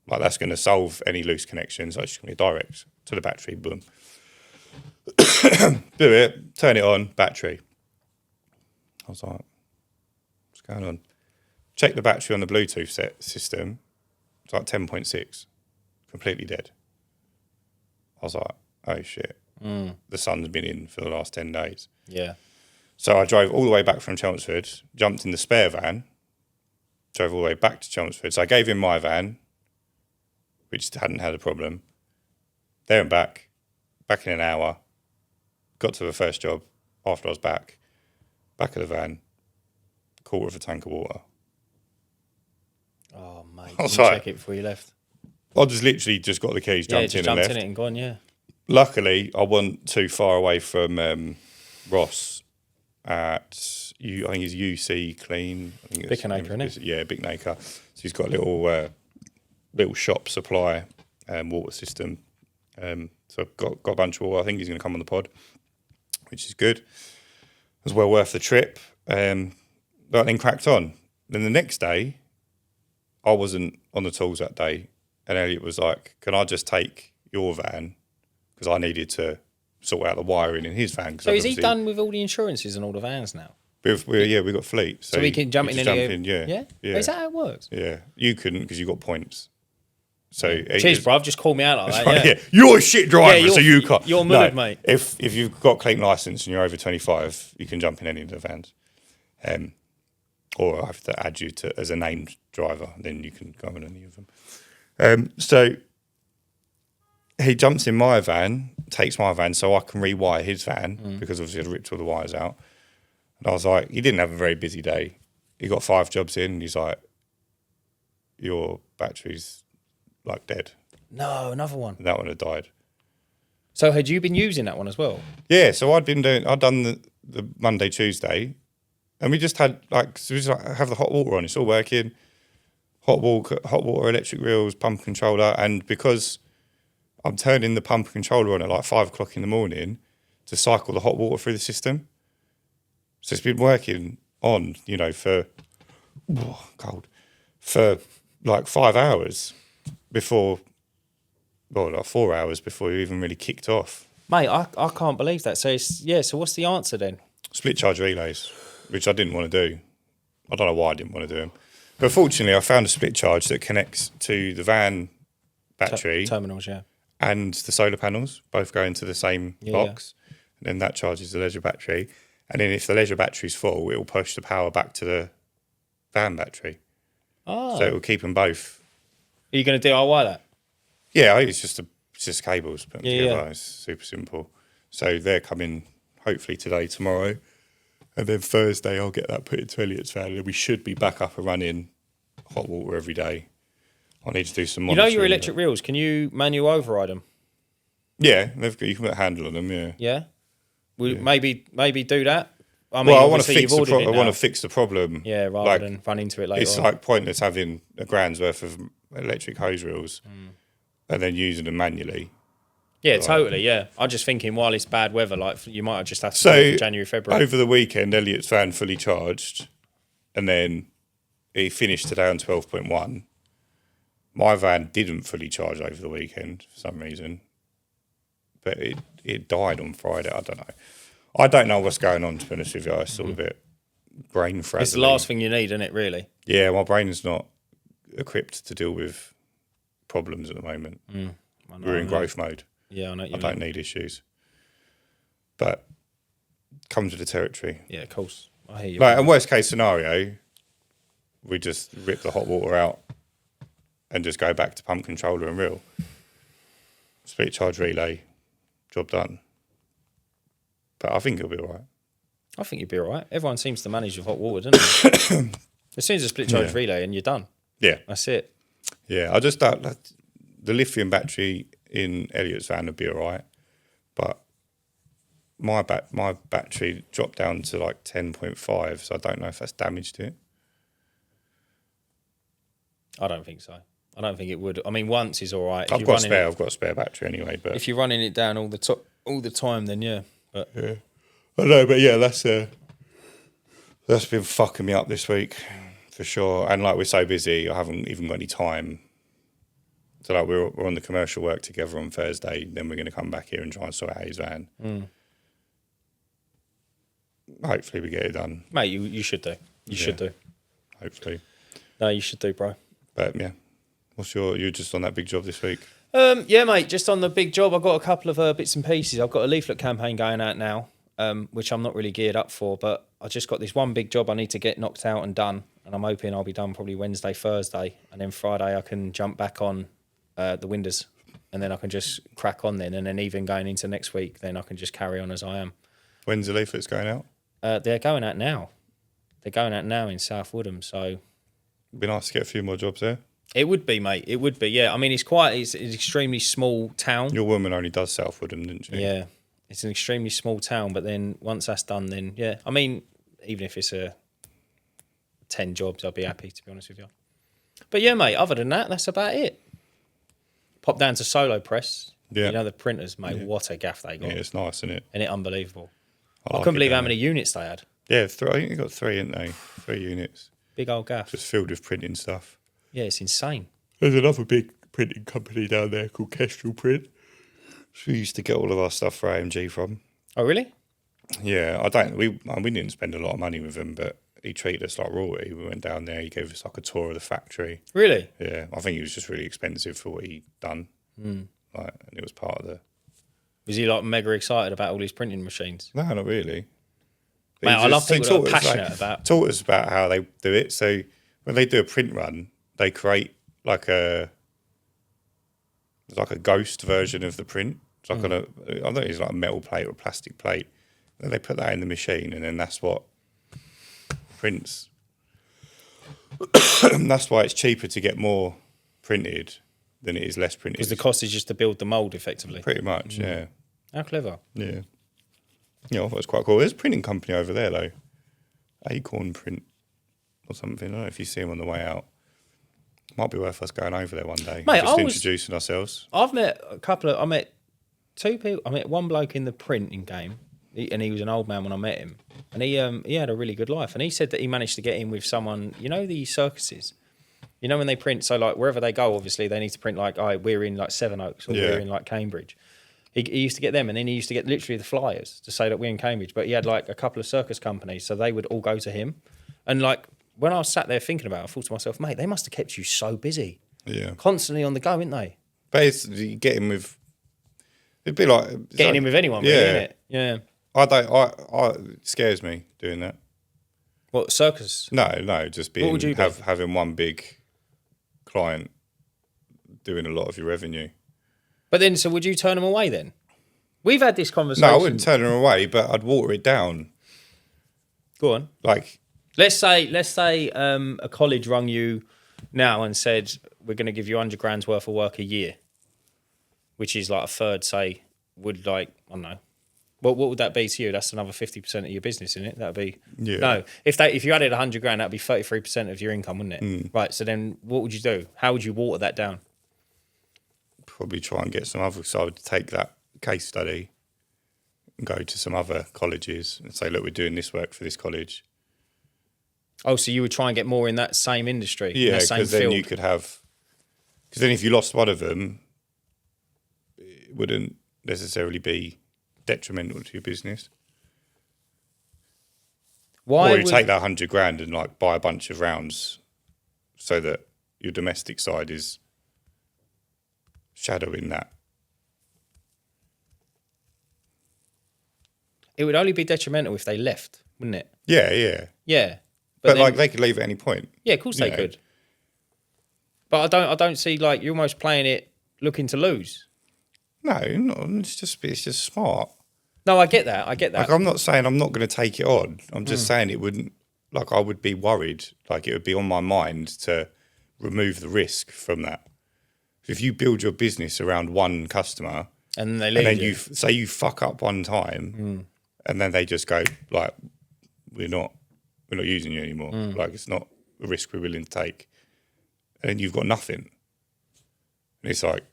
Like that's going to solve any loose connections. It's just going to be direct to the battery. Boom. Do it. Turn it on. Battery. I was like, what's going on? Check the battery on the Bluetooth system. It's like 10.6. Completely dead. I was like, oh shit. The sun's been in for the last 10 days. Yeah. So I drove all the way back from Chelmsford, jumped in the spare van, drove all the way back to Chelmsford. So I gave him my van, which hadn't had a problem. There and back in an hour. Got to the first job after I was back of the van, quarter of a tank of water. Oh, mate. I Did was you like- check it before you left? I just literally just got the keys, Yeah, jumped just in and jumped left. in it and gone, yeah. Luckily, I wasn't too far away from Ross at, I think it's UC Clean. I think it's Bickernaker, isn't it? Yeah, Bickernaker. So he's got a little shop supply water system. So I've got a bunch of water. I think he's going to come on the pod, which is good. It was well worth the trip. But then cracked on. Then the next day, I wasn't on the tools that day. And Elliot was like, can I just take your van? Because I needed to sort out the wiring in his van. So is he done with all the insurances and all the vans now? We got fleet. So we can jump in just any... yeah. Is that how it works? Yeah. You couldn't because you got points. So Cheers, bruv. Just call me out like that, yeah. You're a shit driver, Yeah, so you can't. you're mullered, mate. If you've got clean license and you're over 25, you can jump in any of the vans. Or I have to add you to as a named driver, then you can go in any of them. So he jumps in my van, takes my van so I can rewire his van because obviously I'd ripped all the wires out. And I was like, he didn't have a very busy day. He got 5 jobs in and he's like, your battery's like dead. No, another one. And that one had died. So had you been using that one as well? Yeah, so I'd done the Monday, Tuesday, and we just had so we just have the hot water on. It's all working. Hot water, electric reels, pump controller, and because I'm turning the pump controller on at like 5 o'clock in the morning to cycle the hot water through the system. So it's been working on, for like 5 hours before, like 4 hours before you even really kicked off. Mate, I can't believe that. So, so what's the answer then? Split charge relays, which I didn't want to do. I don't know why I didn't want to do them. But fortunately, I found a split charge that connects to the van battery Terminals, yeah. and the solar panels both go into the same box. And then that charges the leisure battery. And then if the leisure battery's full, it will push the power back to the van battery. Oh. So it will keep them both. Are you going to DIY that? Yeah, it's just cables put them together. Yeah. It's super simple. So they're coming hopefully today, tomorrow. And then Thursday I'll get that put into Elliot's van. And we should be back up and running hot water every day. I need to do some monitoring. Your electric reels, can you manual override them? Yeah, you can put a handle on them, yeah. Yeah? Maybe do that? I mean, Well, I want to fix the problem. Yeah, rather than run into it later It's on. like pointless having $1,000 worth of electric hose reels and then using them manually. Yeah, totally, yeah. I'm just thinking while it's bad weather, like you might just have to So, do it for January, February. Over the weekend, Elliot's van fully charged and then he finished today on 12.1. My van didn't fully charge over the weekend for some reason, but it died on Friday. I don't know what's going on, to be honest with you. It's all a bit brain frazzling. It's the last thing you need, isn't it, really? Yeah, my brain's not equipped to deal with problems at the moment. We're in growth mode. Yeah, I know. I don't need issues. But comes with the territory. Yeah, of course. I hear you. Like, and worst case scenario, we just rip the hot water out and just go back to pump controller and reel. Split charge relay, job done. But I think it'll be all right. I think you'd be all right. Everyone seems to manage with hot water, doesn't they? As soon as a split charge relay and you're done. Yeah. That's it. Yeah, I just thought that the lithium battery in Elliot's van would be all right. But my battery dropped down to like 10.5, so I don't know if that's damaged it. I don't think so. I don't think it would. I mean, once is all right. I've got a spare battery anyway. But if you're running it down all the time, then yeah. But yeah, I know. But yeah, that's been fucking me up this week for sure. And like we're so busy, I haven't even got any time. So like we're on the commercial work together on Thursday. Then we're going to come back here and try and sort out his van. Hopefully we get it done, mate. You should do. You should do. Hopefully. No, you should do, bro. But yeah, you're just on that big job this week? Yeah, mate, just on the big job. I've got a couple of bits and pieces. I've got a leaflet campaign going out now, which I'm not really geared up for, but I just got this one big job I need to get knocked out and done, and I'm hoping I'll be done probably Wednesday, Thursday, and then Friday I can jump back on the windows, and then I can just crack on then, and then even going into next week, then I can just carry on as I am. When's the leaflets going out? They're going out now. They're going out now in South Woodham, so... It'd be nice to get a few more jobs there. It would be, mate. It would be, yeah. I mean, it's an extremely small town. Your woman only does South Woodham, didn't she? Yeah. It's an extremely small town, but then once that's done, then, yeah. I mean, even if it's 10 jobs, I'd be happy, to be honest with you. But yeah, mate, other than that, that's about it. Pop down to Solo Press. Yeah. You know, the printers, mate, what a gaff they got. Yeah, it's nice, isn't it? Isn't it unbelievable? I like couldn't believe how many units they had. Yeah, I think they got 3, didn't they? 3 units. Big old gaff. Just filled with printing stuff. Yeah, it's insane. There's another big printing company down there called Kestrel Print. So we used to get all of our stuff for AMG from. Oh, really? Yeah, we didn't spend a lot of money with him, but he treated us like royalty. We went down there, he gave us like a tour of the factory. Really? Yeah, I think he was just really expensive for what he'd done. And it was part of the... Was he like mega excited about all these printing machines? No, not really. Mate, I love people that are passionate about... Taught us about how they do it. So when they do a print run, they create like a ghost version of the print. It's like I don't know, it's like a metal plate or a plastic plate. Then they put that in the machine, and then that's what prints. That's why it's cheaper to get more printed than it is less printed. Because the cost is just to build the mould, effectively. Pretty much, yeah. How clever. Yeah. Yeah, I thought it was quite cool. There's a printing company over there, though. Acorn Print or something. I don't know if you see them on the way out. Might be worth us going over there one day. Mate, just introducing ourselves. I met two people. I met one bloke in the printing game, and he was an old man when I met him. And he had a really good life. And he said that he managed to get in with someone, you know, the circuses. You know, when they print, so like wherever they go, obviously they need to print like, we're in like Sevenoaks or we're in like Cambridge. He used to get them, and then he used to get literally the flyers to say that we're in Cambridge. But he had like a couple of circus companies, so they would all go to him. And like when I was sat there thinking about it, I thought to myself, mate, they must have kept you so busy. Yeah. Constantly on the go, didn't they? But you get in with It'd be like getting in with anyone, really, isn't it? Yeah. It scares me doing that. What, circus? No, just being What would you having one big client doing a lot of your revenue. But then, so would you turn them away then? We've had this conversation. No, I wouldn't turn them away, but I'd water it down. Go on. Like, let's say a college rung you now and said, we're going to give you 100 grand's worth of work a year, which is like a third, say, would like, I don't know. What would that be to you? That's another 50% of your business, isn't it? That'd be no. If you added 100 grand, that'd be 33% of your income, wouldn't it? Right. So then, what would you do? How would you water that down? Probably try and get some other. So I would take that case study and go to some other colleges and say, look, we're doing this work for this college. Oh, so you would try and get more in that same industry? Yeah, because then you could have. Because then, if you lost one of them, it wouldn't necessarily be detrimental to your business. Why or you take that 100 grand and like buy a bunch of rounds so that your domestic side is shadowing that. It would only be detrimental if they left, wouldn't it? Yeah. But then, like they could leave at any point. Yeah, of course they could. But I don't see, like, you're almost playing it looking to lose. No, it's just smart. No, I get that. Like, I'm not saying I'm not going to take it on. I'm just saying it wouldn't, like, I would be worried. Like, it would be on my mind to remove the risk from that. If you build your business around one customer and they leave, and then you say you fuck up one time and then they just go, like, we're not using you anymore. Like, it's not a risk we're willing to take. And then you've got nothing. And it's like,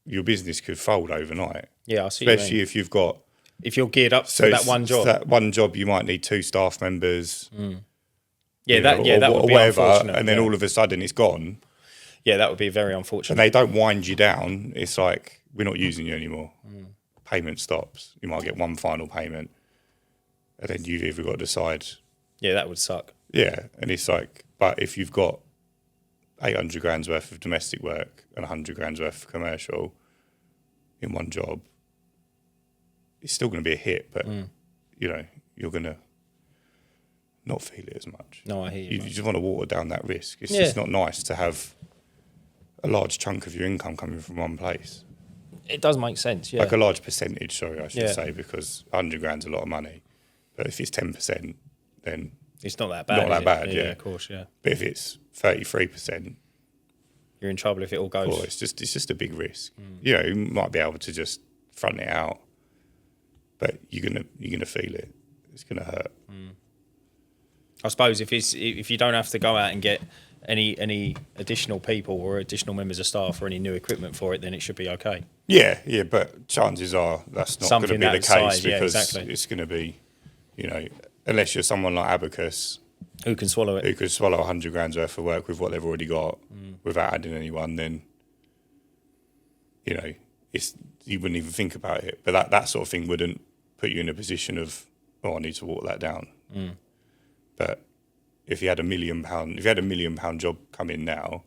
your business could fold overnight. Yeah, I see. Especially if you've got... If you're geared up for that one job. That one job, you might need 2 staff members. Yeah, that would be whatever, unfortunate. and then all of a sudden it's gone. Yeah, that would be very unfortunate. And they don't wind you down. It's like, we're not using you anymore. Payment stops. You might get one final payment. And then you've either got to decide... Yeah, that would suck. Yeah, and it's like... But if you've got 800 grand's worth of domestic work and 100 grand's worth of commercial in one job, it's still going to be a hit, but you know, you're going to not feel it as much. No, I hear you. You just want to water down that risk. It's just not nice to have a large chunk of your income coming from one place. It does make sense, yeah. Like a large percentage, sorry, I should say, because 100 grand's a lot of money. But if it's 10%, then it's not that bad. Not that bad, yeah. Of course, yeah. But if it's 33%, you're in trouble if it all goes. Well, it's just a big risk. You know, you might be able to just front it out, but you're gonna feel it. It's gonna hurt. I suppose if you don't have to go out and get any additional people or additional members of staff or any new equipment for it, then it should be okay. Yeah, but chances are that's not going to be the case size, because exactly. It's going to be, you know, unless you're someone like Abacus who can swallow it, who could swallow 100 grand's worth of work with what they've already got without adding anyone, then you know you wouldn't even think about it. But that sort of thing wouldn't put you in a position of, I need to water that down. But if you had £1 million, job come in now,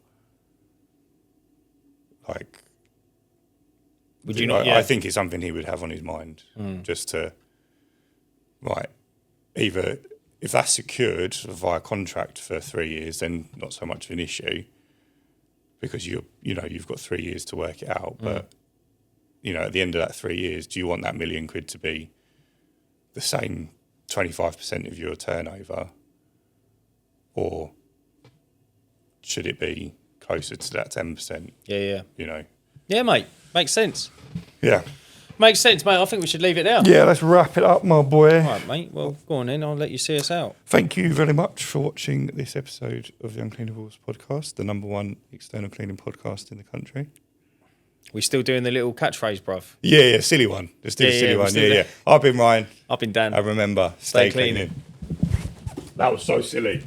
like, would you not? I think it's something he would have on his mind, just to, right, either if that's secured via contract for 3 years, then not so much of an issue because you've got 3 years to work it out. But you know, at the end of that 3 years, do you want that £1 million to be the same 25% of your turnover, or should it be closer to that 10%? Yeah. You know. Yeah, mate. Makes sense. Yeah. Makes sense, mate. I think we should leave it there. Yeah, let's wrap it up, my boy. All right, mate. Well, go on then. I'll let you see us out. Thank you very much for watching this episode of the Uncleanables Podcast, the #1 external cleaning podcast in the country. We still doing the little catchphrase, bruv? Yeah, silly one. Let's do the silly one. Yeah. I've been Ryan. I've been Dan. I remember. Stay cleaning. That was so silly.